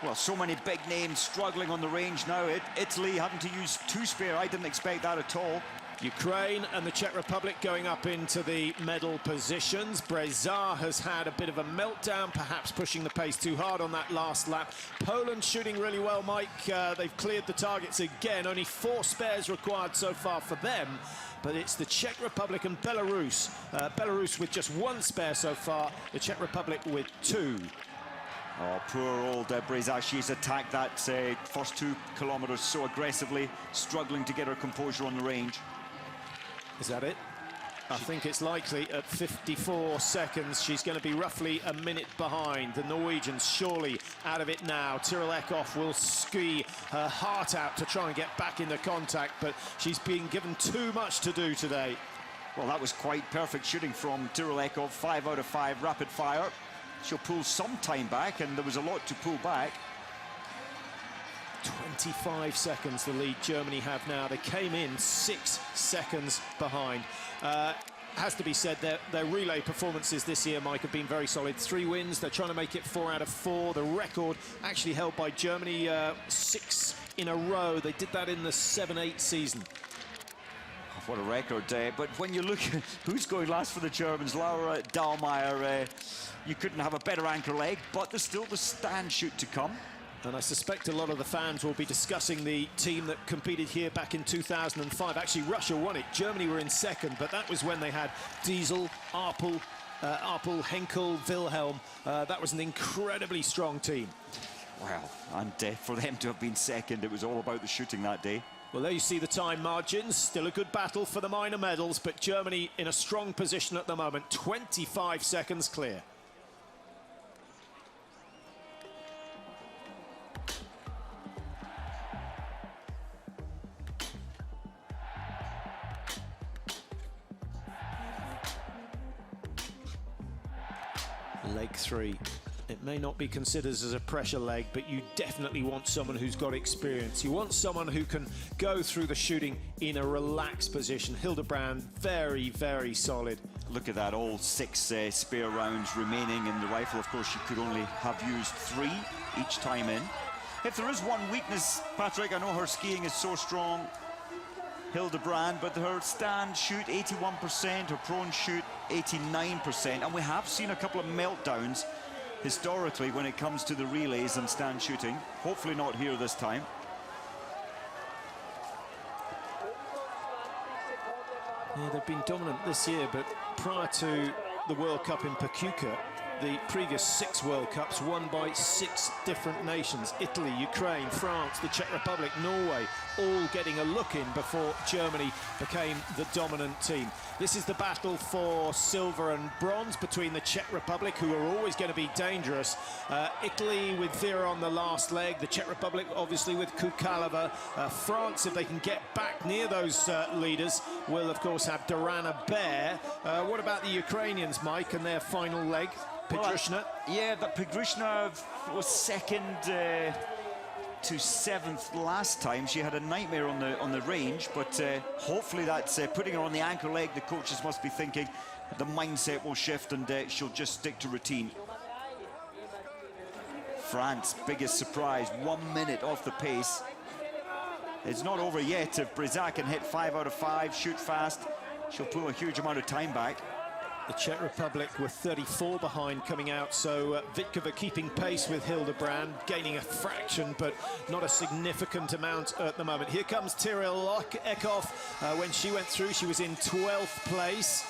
Speaker 2: Well, so many big names struggling on the range now. Italy having to use 2 spare. I didn't expect that at all.
Speaker 1: Ukraine and the Czech Republic going up into the medal positions. Breza has had a bit of a meltdown, perhaps pushing the pace too hard on that last lap. Poland shooting really well, Mike. They've cleared the targets again. Only 4 spares required so far for them. But it's the Czech Republic and Belarus. Belarus with just 1 spare so far. The Czech Republic with 2.
Speaker 2: Oh, poor old Breza. She's attacked that first 2 kilometers so aggressively, struggling to get her composure on the range.
Speaker 1: Is that it? I think it's likely at 54 seconds. She's going to be roughly a minute behind. The Norwegians surely out of it now. Tiril Eckhoff will ski her heart out to try and get back into contact, but she's been given too much to do today.
Speaker 2: Well, that was quite perfect shooting from Tiril Eckhoff. 5 out of 5 rapid fire. She'll pull some time back, and there was a lot to pull back.
Speaker 1: 25 seconds the lead Germany have now. They came in 6 seconds behind. Has to be said, their relay performances this year, Mike, have been very solid. 3 wins. They're trying to make it 4 out of 4. The record actually held by Germany 6 in a row. They did that in the 7-8 season.
Speaker 2: What a record. But when you look at who's going last for the Germans, Laura Dahlmeier, you couldn't have a better anchor leg, but there's still the stand shoot to come.
Speaker 1: And I suspect a lot of the fans will be discussing the team that competed here back in 2005. Actually, Russia won it. Germany were in second, but that was when they had Diesel, Arpel, Henkel, Wilhelm. That was an incredibly strong team.
Speaker 2: Well, and for them to have been second, it was all about the shooting that day.
Speaker 1: Well, there you see the time margins. Still a good battle for the minor medals, but Germany in a strong position at the moment. 25 seconds clear. Leg 3. It may not be considered as a pressure leg, but you definitely want someone who's got experience. You want someone who can go through the shooting in a relaxed position. Hildebrand, very, very solid.
Speaker 2: Look at that, all 6 spare rounds remaining in the rifle. Of course, you could only have used 3 each time in. If there is one weakness, Patrick, I know her skiing is so strong, Hildebrand, but her stand shoot 81%, her prone shoot 89%, and we have seen a couple of meltdowns historically when it comes to the relays and stand shooting. Hopefully not here this time.
Speaker 1: Yeah, they've been dominant this year, but prior to the World Cup in Pachuca, the previous 6 World Cups won by 6 different nations. Italy, Ukraine, France, the Czech Republic, Norway, all getting a look in before Germany became the dominant team. This is the battle for silver and bronze between the Czech Republic, who are always going to be dangerous. Italy with Vera on the last leg. The Czech Republic, obviously, with Kukalova. France, if they can get back near those leaders, will, of course, have Dorana Bear. What about the Ukrainians, Mike, and their final leg? Pidrushna?
Speaker 2: Yeah, but Pidrushna was second to 7th last time. She had a nightmare on the range, but hopefully that's putting her on the anchor leg. The coaches must be thinking the mindset will shift and she'll just stick to routine. France, biggest surprise, 1 minute off the pace. It's not over yet. If Breza can hit 5 out of 5, shoot fast, she'll pull a huge amount of time back.
Speaker 1: The Czech Republic were 34 behind coming out, so Vitkova keeping pace with Hildebrand, gaining a fraction, but not a significant amount at the moment. Here comes Tiril Eckhoff. When she went through, she was in 12th place.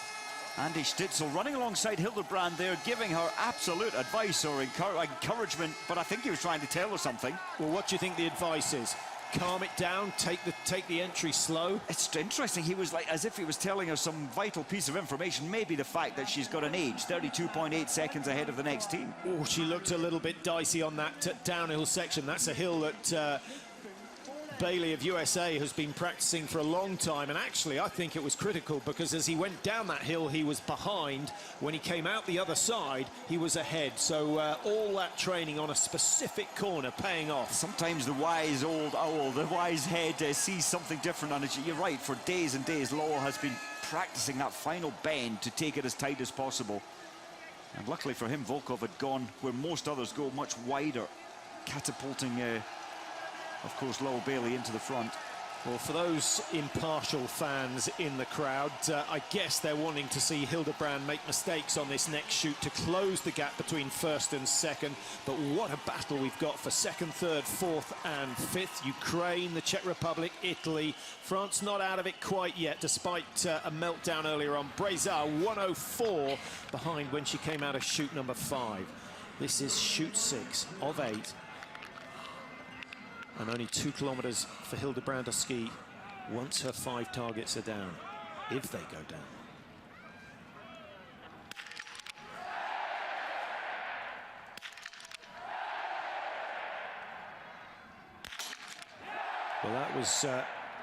Speaker 2: Andy Stitzel running alongside Hildebrand there, giving her absolute advice or encouragement, but I think he was trying to tell her something.
Speaker 1: Well, what do you think the advice is? Calm it down, take the entry slow.
Speaker 2: It's interesting, he was like as if he was telling her some vital piece of information, maybe the fact that she's got an age, 32.8 seconds ahead of the next team.
Speaker 1: Oh, she looked a little bit dicey on that downhill section. That's a hill that Bailey of USA has been practicing for a long time, and actually I think it was critical because as he went down that hill he was behind. When he came out the other side he was ahead, so all that training on a specific corner paying off.
Speaker 2: Sometimes the wise old owl, the wise head, sees something different on it. You're right, for days and days Lowell has been practicing that final bend to take it as tight as possible, and luckily for him Volkov had gone where most others go, much wider, catapulting of course Lowell Bailey into the front.
Speaker 1: Well, for those impartial fans in the crowd, I guess they're wanting to see Hildebrand make mistakes on this next shoot to close the gap between first and second. But what a battle we've got for second, third, fourth and fifth. Ukraine, the Czech Republic, Italy. France not out of it quite yet, despite a meltdown earlier on. Breza 104 behind when she came out of shoot number 5. This is shoot 6 of 8. And only 2 kilometers for Hildebrand to ski once her 5 targets are down, if they go down. Well, that was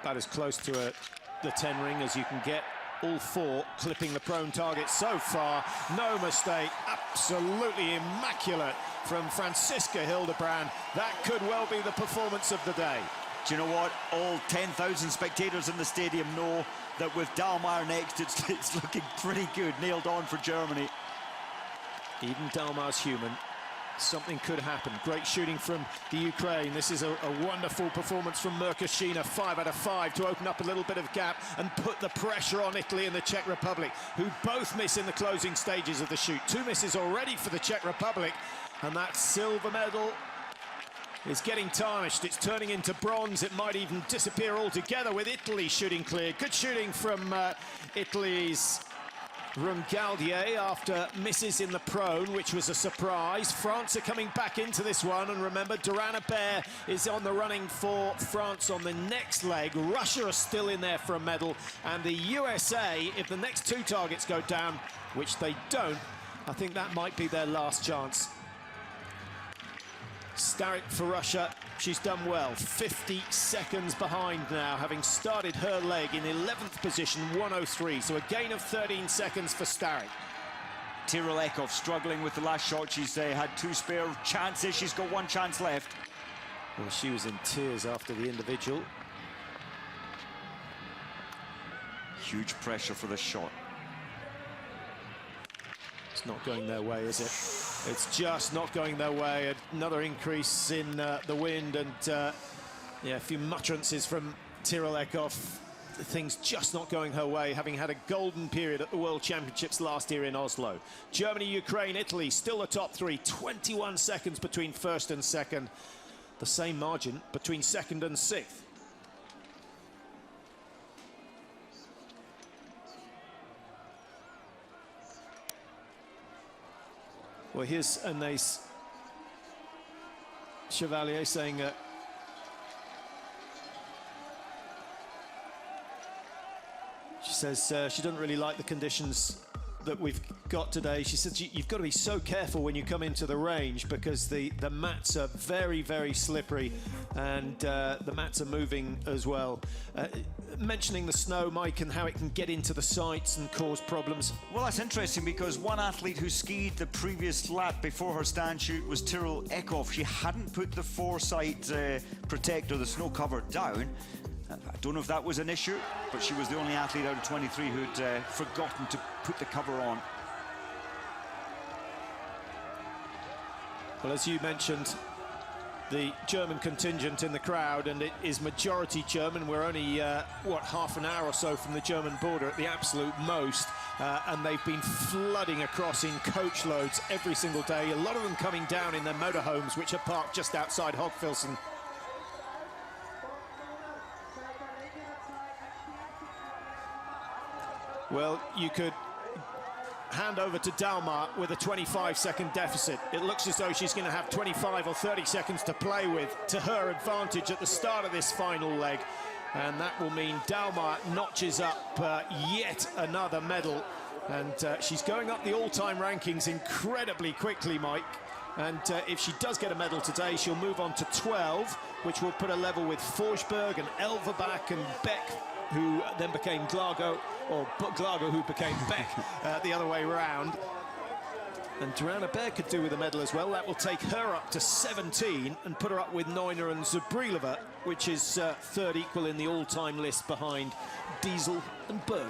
Speaker 1: about as close to the 10 ring as you can get. All 4 clipping the prone target so far. No mistake, absolutely immaculate from Franziska Hildebrand. That could well be the performance of the day.
Speaker 2: Do you know what? All 10,000 spectators in the stadium know that with Dahlmeier next, it's looking pretty good. Nailed on for Germany.
Speaker 1: Even Dahlmeier's human. Something could happen. Great shooting from the Ukraine. This is a wonderful performance from Merkashina. 5 out of 5 to open up a little bit of gap and put the pressure on Italy and the Czech Republic, who both miss in the closing stages of the shoot. 2 misses already for the Czech Republic, and that silver medal is getting tarnished. It's turning into bronze. It might even disappear altogether with Italy shooting clear. Good shooting from Italy's Rungaldier after misses in the prone, which was a surprise. France are coming back into this one, and remember, Durana Bear is on the running for France on the next leg. Russia are still in there for a medal, and the USA, if the next 2 targets go down, which they don't, I think that might be their last chance. Starek for Russia, she's done well. 50 seconds behind now, having started her leg in 11th position, 103. So a gain of 13 seconds for Starek.
Speaker 2: Tyrell Eckhoff struggling with the last shot. She's had 2 spare chances. She's got 1 chance left.
Speaker 1: Well, she was in tears after the individual.
Speaker 2: Huge pressure for this shot.
Speaker 1: It's not going their way, is it? It's just not going their way. Another increase in the wind, and yeah, a few mutterances from Tyrell Eckhoff. Things just not going her way, having had a golden period at the World Championships last year in Oslo. Germany, Ukraine, Italy, still the top 3. 21 seconds between first and second. The same margin between second and 6th. Well, here's Anais Chevalier saying she says she doesn't really like the conditions that we've got today. She says you've got to be so careful when you come into the range because the mats are very, very slippery, and the mats are moving as well. Mentioning the snow, Mike, and how it can get into the sights and cause problems.
Speaker 2: Well, that's interesting because one athlete who skied the previous lap before her stand shoot was Tyrell Eckhoff. She hadn't put the foresight protector, the snow cover, down. I don't know if that was an issue, but she was the only athlete out of 23 who'd forgotten to put the cover on.
Speaker 1: Well, as you mentioned, the German contingent in the crowd, and it is majority German. We're only, what, half an hour or so from the German border at the absolute most, and they've been flooding across in coach loads every single day, a lot of them coming down in their motorhomes, which are parked just outside Hochfilzen. Well, you could hand over to Dahlmeier with a 25-second deficit. It looks as though she's going to have 25 or 30 seconds to play with to her advantage at the start of this final leg. And that will mean Dahlmeier notches up yet another medal. And she's going up the all-time rankings incredibly quickly, Mike. And if she does get a medal today, she'll move on to 12, which will put her level with Forsberg and Elverbach and Beck, who then became Glago, or Glago who became Beck, the other way round. And Joanna Bear could do with a medal as well. That will take her up to 17 and put her up with Neuner and Zabrilova, which is third equal in the all-time list behind Diesel and Berger.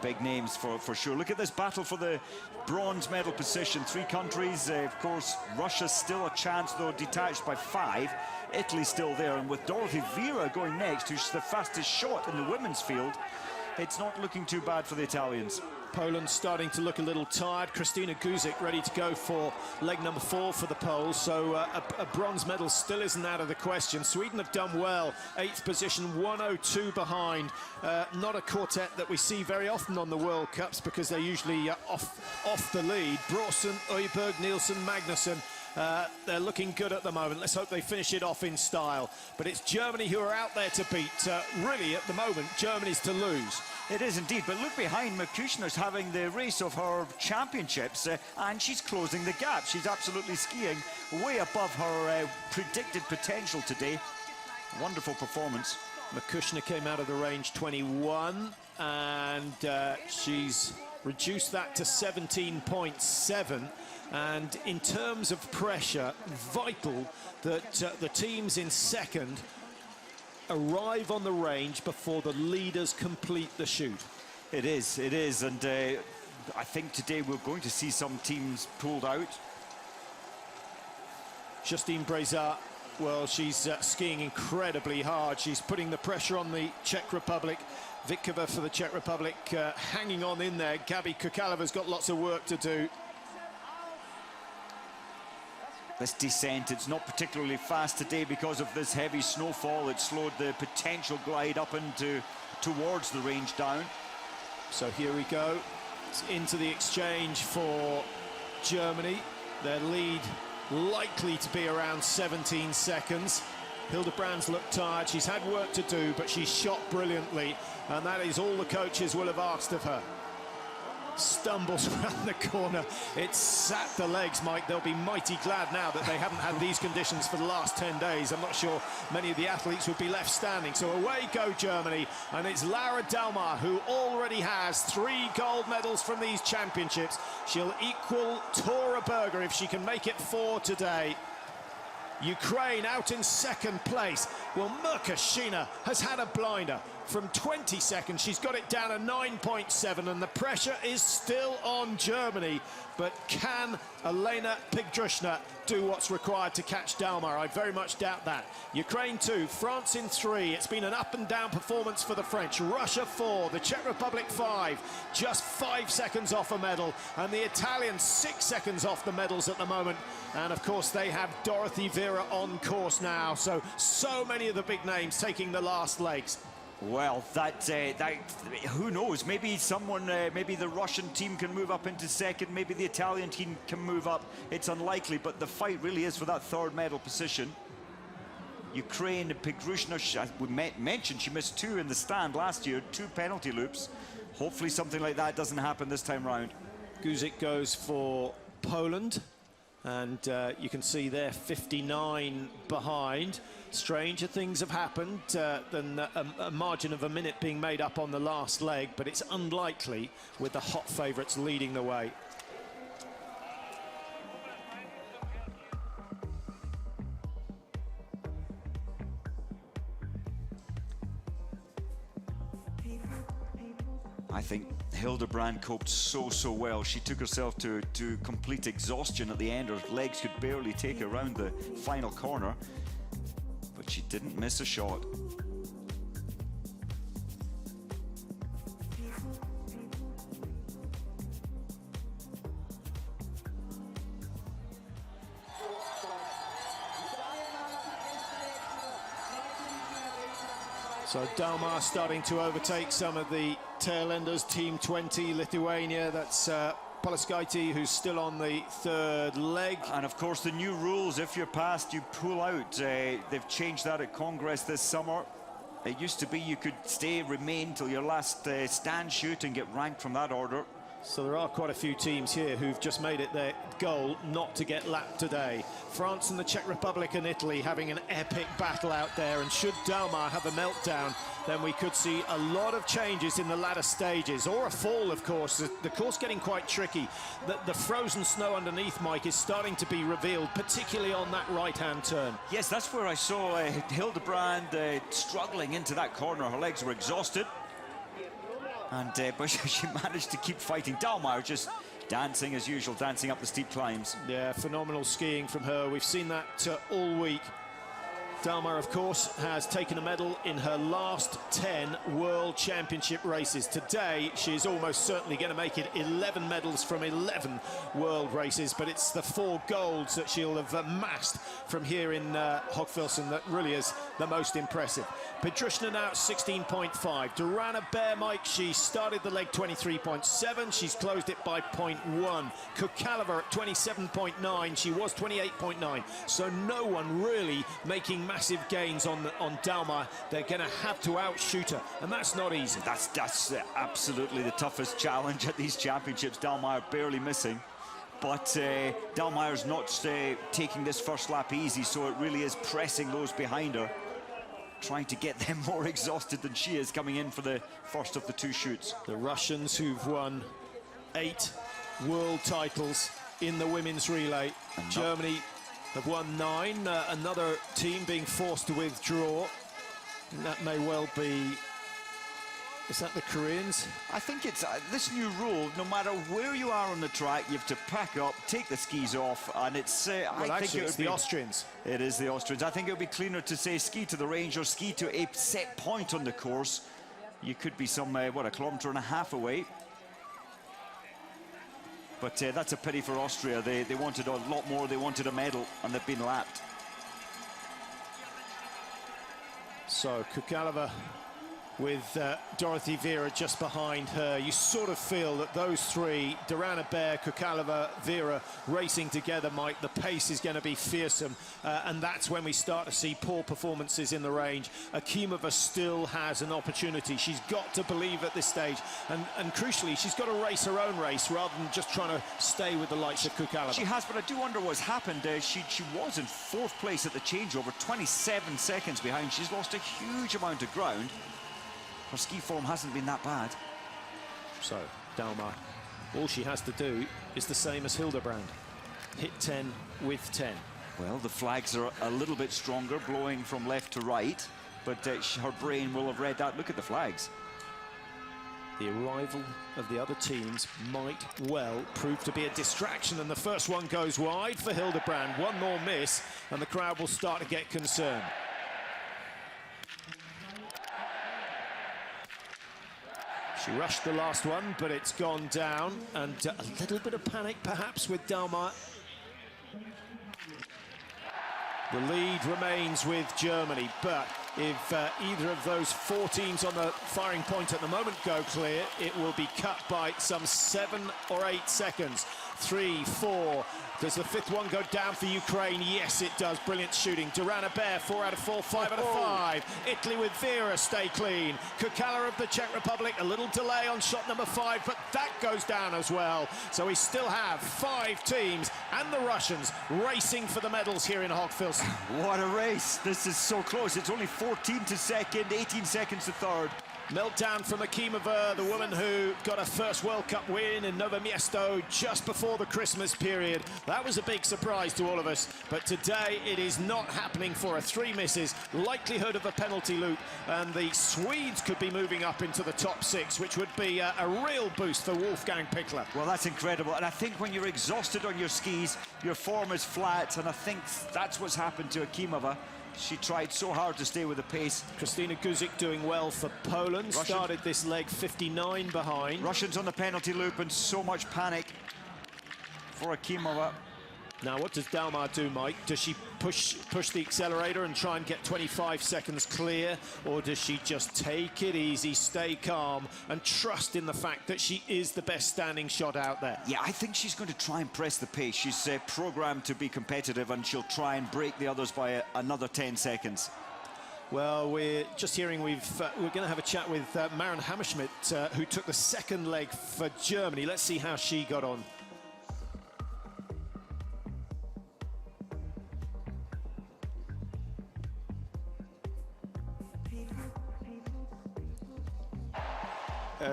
Speaker 2: Big names for sure. Look at this battle for the bronze medal position. 3 countries, of course, Russia's still a chance, though detached by 5. Italy's still there, and with Dorothy Vera going next, who's the fastest shot in the women's field, it's not looking too bad for the Italians.
Speaker 1: Poland's starting to look a little tired. Kristina Guzik ready to go for leg number 4 for the Poles, so a bronze medal still isn't out of the question. Sweden have done well, 8th position, 102 behind. Not a quartet that we see very often on the World Cups because they're usually off the lead. Bråsen, Øyberg, Nielsen, Magnussen. They're looking good at the moment. Let's hope they finish it off in style. But it's Germany who are out there to beat. Really, at the moment, Germany's to lose.
Speaker 2: It is indeed, but look behind. Kushner's having the race of her championships, and she's closing the gap. She's absolutely skiing way above her predicted potential today. Wonderful performance.
Speaker 1: Kushner came out of the range 21, and she's reduced that to 17.7. And in terms of pressure, vital that the teams in second arrive on the range before the leaders complete the shoot.
Speaker 2: It is, and I think today we're going to see some teams pulled out.
Speaker 1: Justine Breza, well, she's skiing incredibly hard. She's putting the pressure on the Czech Republic. Vitkova for the Czech Republic hanging on in there. Gabi Kukalova's got lots of work to do.
Speaker 2: This descent, it's not particularly fast today because of this heavy snowfall. It slowed the potential glide up towards the range down.
Speaker 1: So here we go. It's into the exchange for Germany. Their lead likely to be around 17 seconds. Hildebrand's looked tired. She's had work to do, but she's shot brilliantly, and that is all the coaches will have asked of her. Stumbles around the corner. It's sat the legs, Mike. They'll be mighty glad now that they haven't had these conditions for the last 10 days. I'm not sure many of the athletes would be left standing. So away go Germany, and it's Laura Dalmar, who already has 3 gold medals from these championships. She'll equal Tora Berger if she can make it 4 today. Ukraine out in second place. Well, Merkashina has had a blinder. From 20 seconds, she's got it down to 9.7, and the pressure is still on Germany. But can Elena Pigdrushna do what's required to catch Dalmar? I very much doubt that. Ukraine 2, France in 3. It's been an up and down performance for the French. Russia 4, the Czech Republic 5. Just 5 seconds off a medal. And the Italians 6 seconds off the medals at the moment. And of course, they have Dorothy Vera on course now. So many of the big names taking the last legs.
Speaker 2: Well, that who knows? Maybe someone, maybe the Russian team can move up into second. Maybe the Italian team can move up. It's unlikely, but the fight really is for that 3rd medal position. Ukraine, Pigdrushna, we mentioned she missed 2 in the stand last year, 2 penalty loops. Hopefully something like that doesn't happen this time round.
Speaker 1: Guzik goes for Poland. And you can see they're 59 behind. Stranger things have happened than a margin of a minute being made up on the last leg, but it's unlikely with the hot favourites leading the way.
Speaker 2: I think Hildebrand coped so well. She took herself to complete exhaustion at the end. Her legs could barely take her around the final corner, but she didn't miss a shot.
Speaker 1: So Dalmar starting to overtake some of the tail-enders. Team 20, Lithuania, that's Poliskaite, who's still on the 3rd leg.
Speaker 2: And of course the new rules, if you're passed, you pull out. They've changed that at Congress this summer. It used to be you could remain till your last stand shoot and get ranked from that order.
Speaker 1: So there are quite a few teams here who've just made it their goal not to get lapped today. France and the Czech Republic and Italy having an epic battle out there, and should Dalmar have a meltdown, then we could see a lot of changes in the latter stages, or a fall, of course. The course getting quite tricky. The frozen snow underneath, Mike, is starting to be revealed, particularly on that right-hand turn.
Speaker 2: Yes, that's where I saw Hildebrand struggling into that corner. Her legs were exhausted. And but she managed to keep fighting. Dalmar just dancing as usual, dancing up the steep climbs.
Speaker 1: Yeah, phenomenal skiing from her. We've seen that all week. Dalmar, of course, has taken a medal in her last 10 World Championship races. Today, she is almost certainly going to make it 11 medals from 11 World races, but it's the 4 golds that she'll have amassed from here in Hochfilzen that really is the most impressive. Petrushina now at 16.5. Durana Bear, Mike, she started the leg 23.7. She's closed it by 0.1. Kukalova at 27.9. She was 28.9. So no one really making massive gains on Dalmar. They're going to have to outshoot her, and that's not easy.
Speaker 2: That's absolutely the toughest challenge at these championships. Dalmar barely missing. But Dalmar's not taking this first lap easy, so it really is pressing those behind her, trying to get them more exhausted than she is coming in for the first of the 2 shoots.
Speaker 1: The Russians, who've won 8 world titles in the women's relay. Germany have won 9. Another team being forced to withdraw. And that may well be... Is that the Koreans?
Speaker 2: I think it's this new rule. No matter where you are on the track, you have to pack up, take the skis off, and it's.
Speaker 1: Well, I think it's the Austrians.
Speaker 2: It is the Austrians. I think it would be cleaner to say ski to the range or ski to a set point on the course. You could be some what, a kilometre and a half away. But that's a pity for Austria. They wanted a lot more. They wanted a medal, and they've been lapped.
Speaker 1: So Kukalova with Dorothy Vera just behind her. You sort of feel that those 3, Durana Bear, Kukalova, Vera, racing together, Mike, the pace is going to be fearsome, and that's when we start to see poor performances in the range. Akimova still has an opportunity. She's got to believe at this stage, and crucially, she's got to race her own race rather than just trying to stay with the likes of Kukalova.
Speaker 2: She has, but I do wonder what's happened. She was in 4th place at the changeover, 27 seconds behind. She's lost a huge amount of ground. Her ski form hasn't been that bad.
Speaker 1: So, Dalmar, all she has to do is the same as Hildebrand. Hit 10 with 10.
Speaker 2: Well, the flags are a little bit stronger, blowing from left to right, but her brain will have read that. Look at the flags.
Speaker 1: The arrival of the other teams might well prove to be a distraction, and the first one goes wide for Hildebrand. One more miss, and the crowd will start to get concerned. She rushed the last one, but it's gone down, and a little bit of panic perhaps with Dalmar. The lead remains with Germany, but if either of those 4 teams on the firing point at the moment go clear, it will be cut by some 7 or 8 seconds. 3, 4. Does the 5th one go down for Ukraine? Yes, it does. Brilliant shooting. Durana Bear, 4 out of 4, 5 out of 5. Italy with Vera, stay clean. Kukalova of the Czech Republic, a little delay on shot number 5, but that goes down as well. So we still have 5 teams and the Russians racing for the medals here in Hochfilzen.
Speaker 2: What a race. This is so close. It's only 14 to second, 18 seconds to third.
Speaker 1: Meltdown from Akimova, the woman who got her first World Cup win in Novo Miesto just before the Christmas period. That was a big surprise to all of us, but today it is not happening for her. 3 misses, likelihood of a penalty loop, and the Swedes could be moving up into the top 6, which would be a real boost for Wolfgang Pichler.
Speaker 2: Well, that's incredible, and I think when you're exhausted on your skis, your form is flat, and I think that's what's happened to Akimova. She tried so hard to stay with the pace.
Speaker 1: Kristina Guzik doing well for Poland. Started this leg 59 behind.
Speaker 2: Russians on the penalty loop, and so much panic for Akimova.
Speaker 1: Now, what does Dalmar do, Mike? Does she push the accelerator and try and get 25 seconds clear? Or does she just take it easy, stay calm, and trust in the fact that she is the best standing shot out there?
Speaker 2: Yeah, I think she's going to try and press the pace. She's programmed to be competitive, and she'll try and break the others by another 10 seconds.
Speaker 1: Well, we're just hearing we're going to have a chat with Maren Hammerschmidt, who took the second leg for Germany. Let's see how she got on.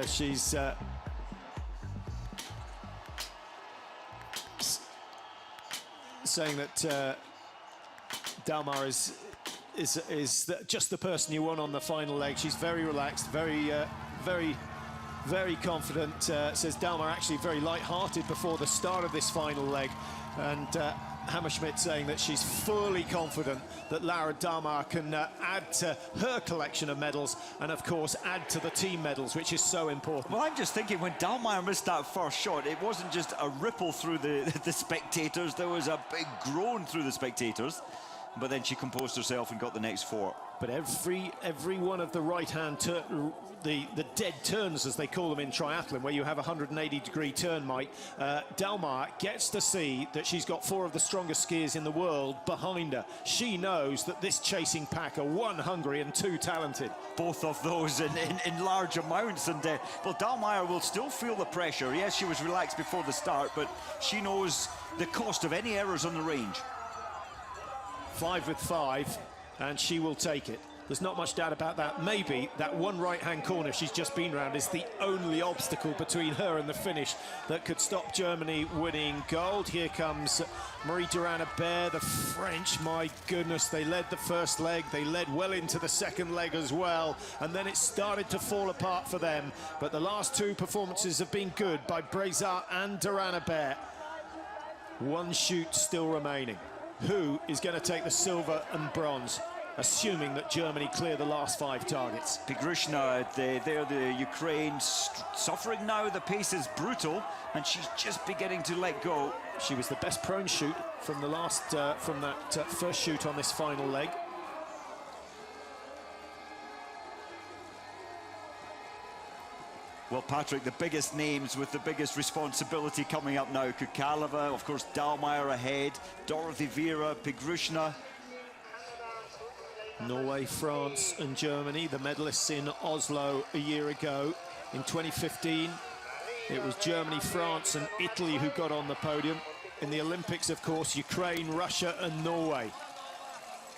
Speaker 1: She's saying that Dalmar is just the person you want on the final leg. She's very relaxed, very confident. Says Dalmar actually very light-hearted before the start of this final leg, and Hammerschmidt saying that she's fully confident that Laura Dalmar can add to her collection of medals and, of course, add to the team medals, which is so important.
Speaker 2: Well, I'm just thinking when Dalmar missed that first shot, it wasn't just a ripple through the spectators. There was a big groan through the spectators. But then she composed herself and got the next four.
Speaker 1: But every one of the right-hand the dead turns, as they call them in triathlon, where you have a 180-degree turn, Mike, Dalmar gets to see that she's got four of the strongest skiers in the world behind her. She knows that this chasing pack are one hungry and two talented.
Speaker 2: Both of those in large amounts. And well, Dalmar will still feel the pressure. Yes, she was relaxed before the start, but she knows the cost of any errors on the range.
Speaker 1: 5 with 5, and she will take it. There's not much doubt about that. Maybe that one right-hand corner she's just been round is the only obstacle between her and the finish that could stop Germany winning gold. Here comes Marie Durand-Abert, the French. My goodness, they led the first leg. They led well into the second leg as well, and then it started to fall apart for them. But the last two performances have been good by Brezat and Durand-Abert. One shoot still remaining. Who is going to take the silver and bronze, assuming that Germany clear the last 5 targets?
Speaker 2: Pigrushna, the Ukraine, suffering now. The pace is brutal, and she's just beginning to let go.
Speaker 1: She was the best prone shoot from the last, from that first shoot on this final leg.
Speaker 2: Well, Patrick, the biggest names with the biggest responsibility coming up now. Kukalova, of course, Dalmar ahead, Dorothy Vera, Pigrushna.
Speaker 1: Norway, France and Germany, the medalists in Oslo a year ago. In 2015, it was Germany, France and Italy who got on the podium. In the Olympics, of course, Ukraine, Russia and Norway.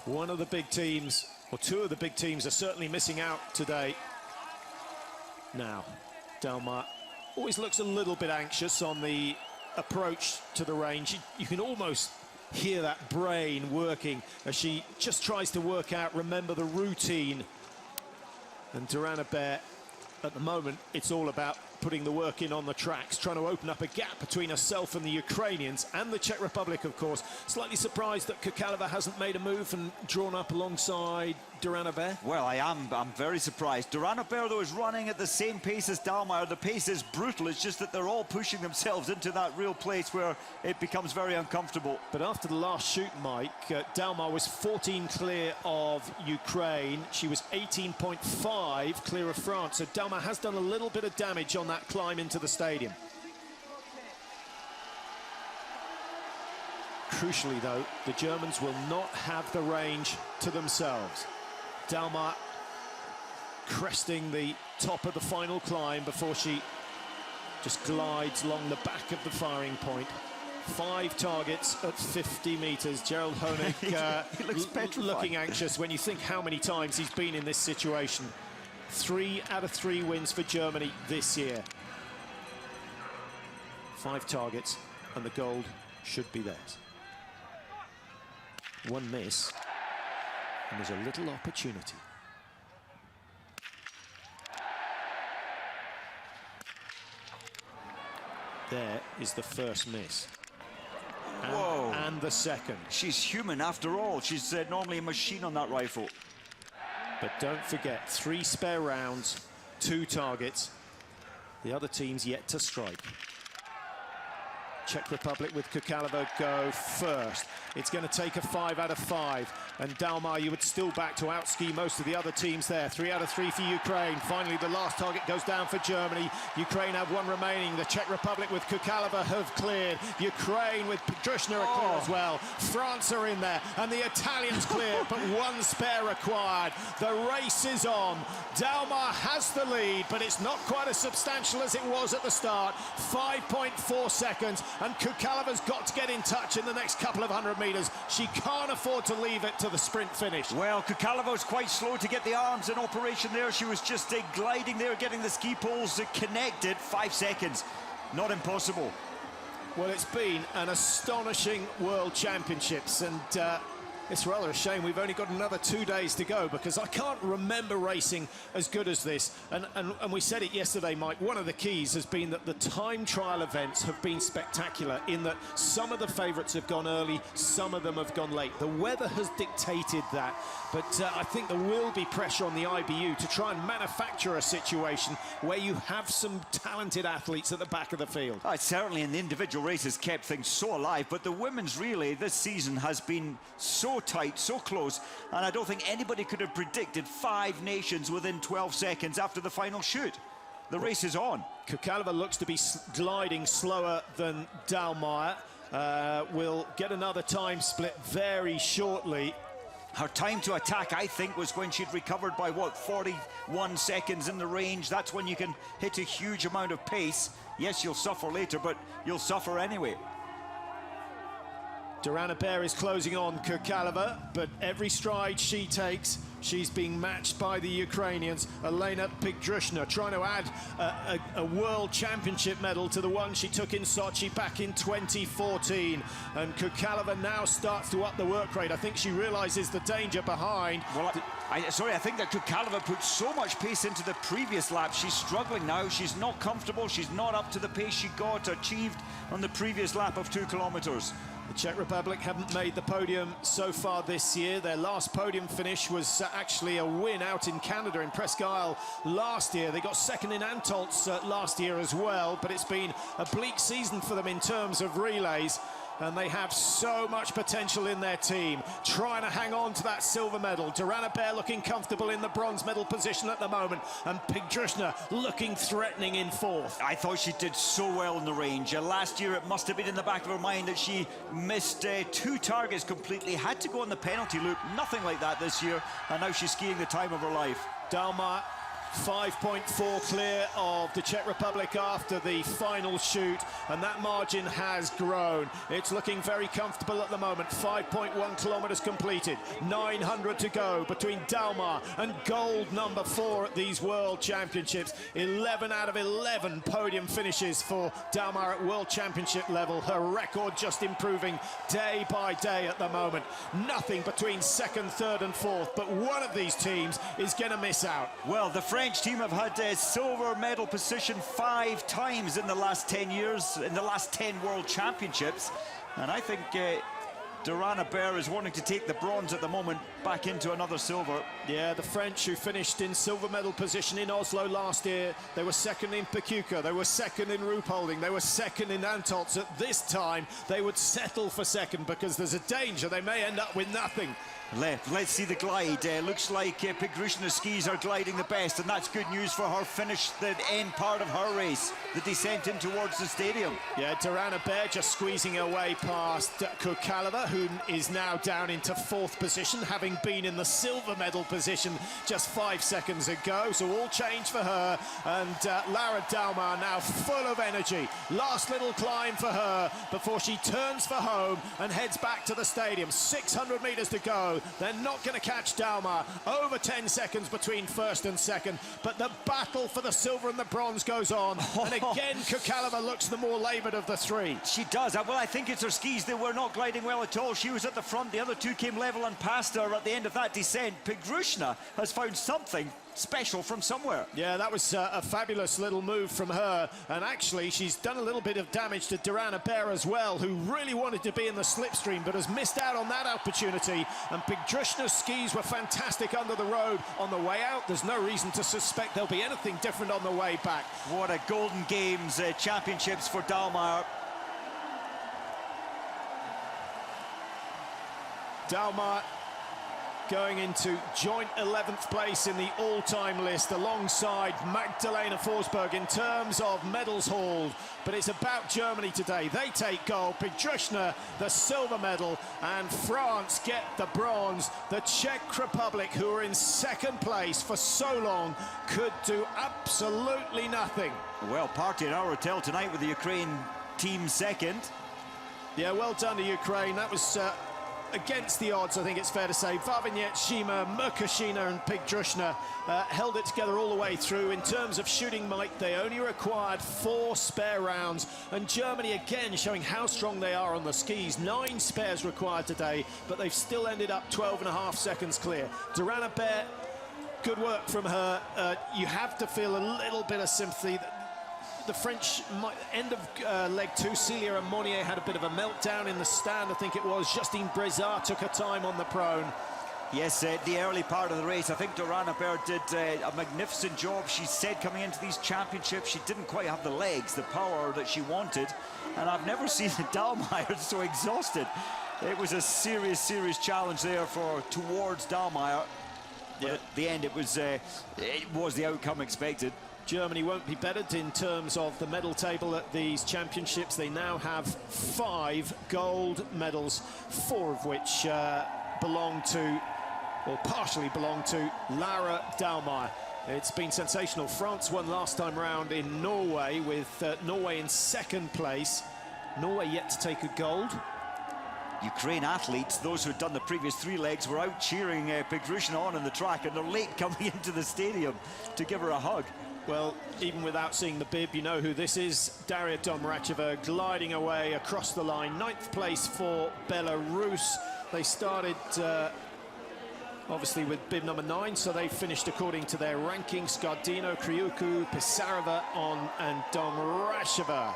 Speaker 1: One of the big teams, or two of the big teams, are certainly missing out today. Now, Dalmar always looks a little bit anxious on the approach to the range. You can almost hear that brain working as she just tries to work out, remember the routine. And Durand-Abert, at the moment, it's all about putting the work in on the tracks, trying to open up a gap between herself and the Ukrainians and the Czech Republic, of course. Slightly surprised that Kukalova hasn't made a move and drawn up alongside Durand-Abert.
Speaker 2: Well, I'm very surprised. Durand-Abert, though, is running at the same pace as Dalmar. The pace is brutal. It's just that they're all pushing themselves into that real place where it becomes very uncomfortable.
Speaker 1: But after the last shoot, Mike, Dalmar was 14 clear of Ukraine. She was 18.5 clear of France. So Dalmar has done a little bit of damage on that climb into the stadium. Crucially, though, the Germans will not have the range to themselves. Dalmar cresting the top of the final climb before she just glides along the back of the firing point. 5 targets at 50 meters. Gerald Honig
Speaker 2: he looks petrified.
Speaker 1: Looking anxious when you think how many times he's been in this situation. 3 out of 3 wins for Germany this year. 5 targets and the gold should be theirs. One miss and there's a little opportunity. There is the first miss.
Speaker 2: Whoa.
Speaker 1: And the second.
Speaker 2: She's human after all. She's normally a machine on that rifle.
Speaker 1: But don't forget, 3 spare rounds, 2 targets. The other team's yet to strike. Czech Republic with Kukalova go first. It's going to take a 5 out of 5. And Dalmar, you would still back to outski most of the other teams there. 3 out of 3 for Ukraine. Finally, the last target goes down for Germany. Ukraine have 1 remaining. The Czech Republic with Kukalova have cleared. Ukraine with Pedrushna are clear as well. France are in there, and the Italians clear, but 1 spare required. The race is on. Dalmar has the lead, but it's not quite as substantial as it was at the start. 5.4 seconds, and Kukalova's got to get in touch in the next couple of 100 meters. She can't afford to leave it to the sprint finish.
Speaker 2: Well, Kukalova was quite slow to get the arms in operation there. She was just gliding there, getting the ski poles connected. 5 seconds, not impossible.
Speaker 1: Well, it's been an astonishing World Championships, and it's rather a shame we've only got another 2 days to go, because I can't remember racing as good as this. And we said it yesterday, Mike, one of the keys has been that the time trial events have been spectacular in that some of the favourites have gone early, some of them have gone late. The weather has dictated that, but I think there will be pressure on the IBU to try and manufacture a situation where you have some talented athletes at the back of the field.
Speaker 2: Certainly in the individual races kept things so alive, but the women's relay this season has been so tight, so close, and I don't think anybody could have predicted 5 nations within 12 seconds after the final shoot. The race is on.
Speaker 1: Kukalova looks to be gliding slower than Dalmar. We'll get another time split very shortly.
Speaker 2: Her time to attack, I think, was when she'd recovered by, what, 41 seconds in the range. That's when you can hit a huge amount of pace. Yes, you'll suffer later, but you'll suffer anyway.
Speaker 1: Duranabert is closing on Kukalova, but every stride she takes, she's being matched by the Ukrainians. Elena Pedrushna trying to add a World Championship medal to the one she took in Sochi back in 2014. And Kukalova now starts to up the work rate. I think she realizes the danger behind.
Speaker 2: Well, I think that Kukalova put so much pace into the previous lap. She's struggling now. She's not comfortable. She's not up to the pace she achieved on the previous lap of 2 kilometers.
Speaker 1: The Czech Republic haven't made the podium so far this year. Their last podium finish was actually a win out in Canada in Presque Isle last year. They got second in Antolz last year as well, but it's been a bleak season for them in terms of relays. And they have so much potential in their team, trying to hang on to that silver medal. Duranabert looking comfortable in the bronze medal position at the moment, and Pedrushna looking threatening in 4th.
Speaker 2: I thought she did so well in the range. Last year, it must have been in the back of her mind that she missed 2 targets completely, had to go on the penalty loop. Nothing like that this year, and now she's skiing the time of her life.
Speaker 1: Dalmar 5.4 clear of the Czech Republic after the final shoot, and that margin has grown. It's looking very comfortable at the moment. 5.1 kilometers completed, 900 to go between Dalmar and gold number 4 at these World Championships. 11 out of 11 podium finishes for Dalmar at World Championship level. Her record just improving day by day at the moment. Nothing between 2nd, 3rd and 4th, but one of these teams is going to miss out.
Speaker 2: Well, the French team have had a silver medal position 5 times in the last 10 years, in the last 10 World Championships. And I think Duranabert is wanting to take the bronze at the moment back into another silver.
Speaker 1: Yeah, the French, who finished in silver medal position in Oslo last year, they were 2nd in Pachuca, they were 2nd in Ruhpolding, they were 2nd in Antolz. At this time, they would settle for 2nd because there's a danger they may end up with nothing.
Speaker 2: Let's see the glide. Looks like Pedrushna's skis are gliding the best, and that's good news for her finish, the end part of her race, the descent in towards the stadium.
Speaker 1: Yeah, Duranabert just squeezing her way past Kukalova, who is now down into 4th position, having been in the silver medal position just 5 seconds ago. So all change for her, and Lara Dalmar now full of energy. Last little climb for her before she turns for home and heads back to the stadium. 600 meters to go. They're not going to catch Dalmar. Over 10 seconds between 1st and 2nd, but the battle for the silver and the bronze goes on. And again, Kukalova looks the more laboured of the 3.
Speaker 2: She does. Well, I think it's her skis. They were not gliding well at all. She was at the front. The other 2 came level and passed her at the end of that descent. Pedrushna has found something special from somewhere.
Speaker 1: Yeah, that was a fabulous little move from her, and actually she's done a little bit of damage to Duranabert as well, who really wanted to be in the slipstream but has missed out on that opportunity. And Pedrushna's skis were fantastic under the road on the way out. There's no reason to suspect there'll be anything different on the way back.
Speaker 2: What a Golden Games championships for Dalmar.
Speaker 1: Dalmar going into joint 11th place in the all-time list alongside Magdalena Forsberg in terms of medals hauled. But it's about Germany today. They take gold, Pietrushna the silver medal, and France get the bronze. The Czech Republic, who are in second place for so long, could do absolutely nothing.
Speaker 2: Well, party in our hotel tonight with the Ukraine team second.
Speaker 1: Yeah, well done to Ukraine. That was against the odds, I think it's fair to say. Vavinet, Shima, Merkashina and Pietrushna held it together all the way through. In terms of shooting might, they only required 4 spare rounds. And Germany again showing how strong they are on the skis. 9 spares required today, but they've still ended up 12.5 seconds clear. Durana Bear, good work from her. You have to feel a little bit of sympathy. The French, end of leg 2, Celia and Monnier had a bit of a meltdown in the stand, I think it was. Justine Brezard took her time on the prone.
Speaker 2: Yes, the early part of the race, I think Durana Bear did a magnificent job. She said coming into these championships, she didn't quite have the legs, the power that she wanted. And I've never seen Dahlmeier so exhausted. It was a serious, serious challenge there towards Dahlmeier. But at the end, it was the outcome expected.
Speaker 1: Germany won't be bettered in terms of the medal table at these championships. They now have 5 gold medals, 4 of which belong to, or partially belong to, Laura Dahlmeier. It's been sensational. France won last time round in Norway, with Norway in second place. Norway yet to take a gold.
Speaker 2: Ukraine athletes, those who had done the previous 3 legs, were out cheering Pietrushna on the track, and they're late coming into the stadium to give her a hug.
Speaker 1: Well, even without seeing the bib, you know who this is. Daria Domracheva gliding away across the line. 9th place for Belarus. They started, obviously, with bib number 9, so they finished according to their ranking. Skardino, Kryuku, Pisareva and Domracheva.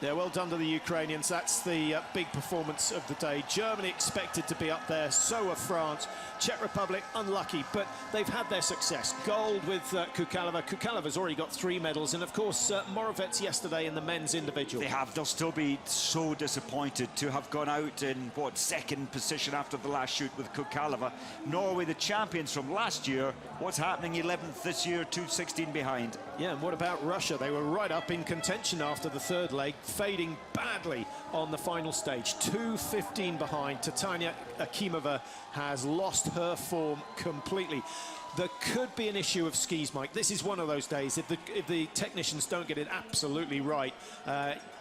Speaker 1: Yeah, well done to the Ukrainians. That's the big performance of the day. Germany expected to be up there, so are France. Czech Republic, unlucky, but they've had their success. Gold with Kukalova. Kukalova's already got 3 medals, and of course, Morovets yesterday in the men's individual.
Speaker 2: They have. They'll still be so disappointed to have gone out in, second position after the last shoot with Kukalova. Norway, the champions from last year. What's happening? 11th this year, 2:16 behind.
Speaker 1: Yeah, and what about Russia? They were right up in contention after the 3rd leg, fading badly on the final stage. 2:15 behind. Tatiana Akimova has lost her form completely. There could be an issue of skis, Mike. This is one of those days. If the technicians don't get it absolutely right,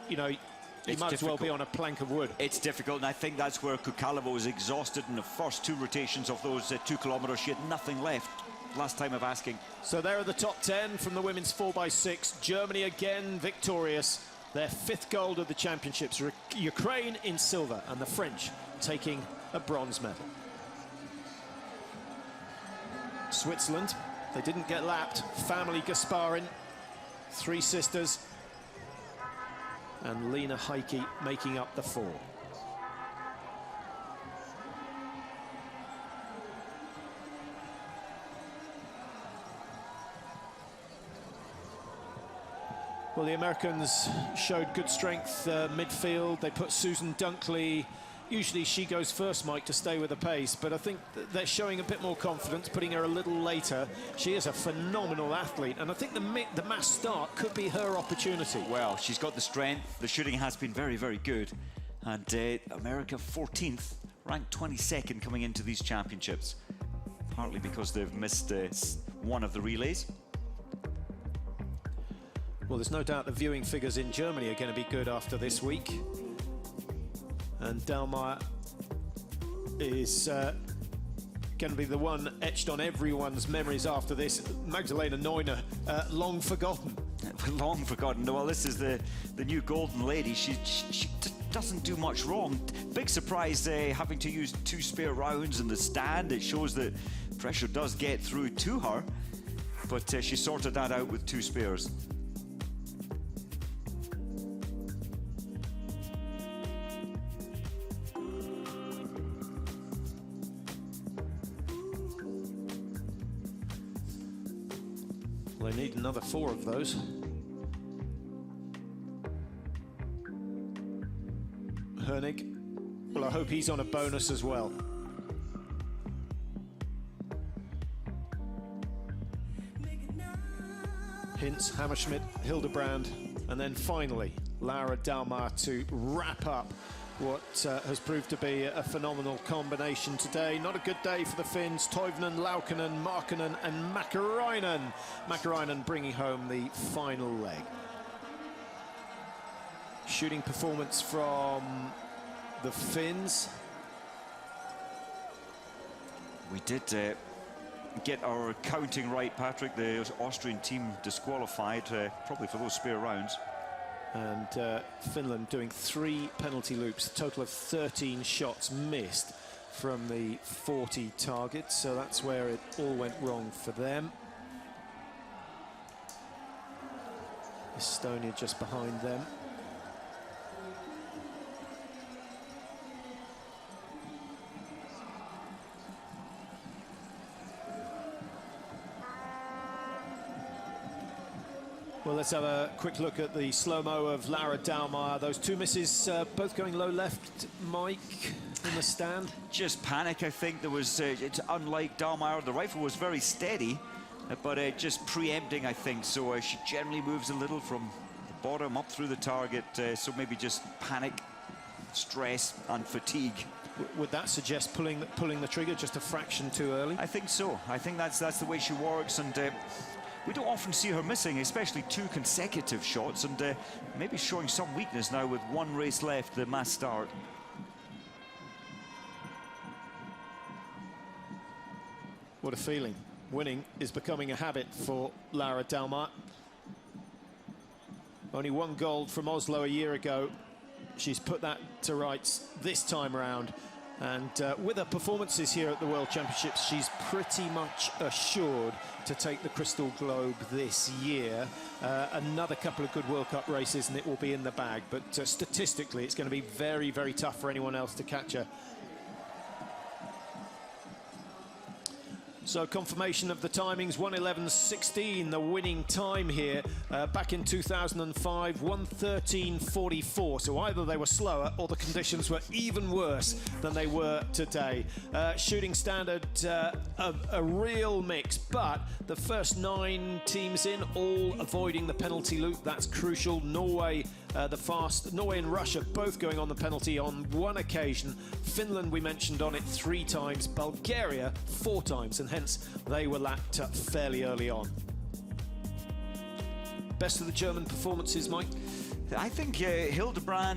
Speaker 1: you know, you might as well be on a plank of wood.
Speaker 2: It's difficult, and I think that's where Kukalova was exhausted in the first 2 rotations of those 2 kilometers. She had nothing left. Last time of asking.
Speaker 1: So there are the top 10 from the women's 4x6. Germany again victorious. Their 5th gold of the championships. Ukraine in silver, and the French taking a bronze medal. Switzerland, they didn't get lapped. Family Gasparin, 3 sisters, and Lena Heike making up the 4. Well, the Americans showed good strength midfield. They put Susan Dunkley. Usually she goes first, Mike, to stay with the pace, but I think they're showing a bit more confidence, putting her a little later. She is a phenomenal athlete, and I think the mass start could be her opportunity.
Speaker 2: Well, she's got the strength. The shooting has been very, very good. And America 14th, ranked 22nd coming into these championships, partly because they've missed one of the relays.
Speaker 1: Well, there's no doubt the viewing figures in Germany are going to be good after this week. And Dahlmeier is going to be the one etched on everyone's memories after this. Magdalena Neuner, long forgotten.
Speaker 2: Long forgotten. Well, this is the new golden lady. She doesn't do much wrong. Big surprise having to use 2 spare rounds in the stand. It shows that pressure does get through to her. But she sorted that out with 2 spares.
Speaker 1: They need another 4 of those. Hernig I hope he's on a bonus as well. Hintz, Hammerschmidt, Hildebrand, and then finally Laura Dalmar to wrap up what has proved to be a phenomenal combination today. Not a good day for the Finns. Toivonen, Laukkanen, Markkanen and Mäkäräinen. Mäkäräinen bringing home the final leg. Shooting performance from the Finns.
Speaker 2: We did get our counting right, Patrick. The Austrian team disqualified, probably for those spare rounds.
Speaker 1: And Finland doing 3 penalty loops, a total of 13 shots missed from the 40 targets. So that's where it all went wrong for them. Estonia just behind them. Well, let's have a quick look at the slow-mo of Laura Dalmar. Those 2 misses, both going low left, Mike, in the stand.
Speaker 2: Just panic, I think. There was, it's unlike Dalmar, the rifle was very steady, but just preempting, I think. So she generally moves a little from the bottom up through the target, so maybe just panic, stress and fatigue.
Speaker 1: Would that suggest pulling the trigger just a fraction too early?
Speaker 2: I think so. I think that's the way she works, and we don't often see her missing, especially 2 consecutive shots, and maybe showing some weakness now with 1 race left, the mass start.
Speaker 1: What a feeling. Winning is becoming a habit for Laura Dalmar. Only 1 gold from Oslo a year ago. She's put that to rights this time around. And with her performances here at the World Championships, she's pretty much assured to take the Crystal Globe this year. Another couple of good World Cup races and it will be in the bag. But statistically, it's going to be very, very tough for anyone else to catch her. So confirmation of the timings, 1:11.16, the winning time here. Back in 2005, 1:13.44. So either they were slower or the conditions were even worse than they were today. Shooting standard, a real mix, but the first 9 teams in, all avoiding the penalty loop. That's crucial. Norway Norway and Russia both going on the penalty on 1 occasion. Finland, we mentioned on it 3 times. Bulgaria 4 times, and hence they were lapped fairly early on. Best of the German performances, Mike?
Speaker 2: I think Hildebrand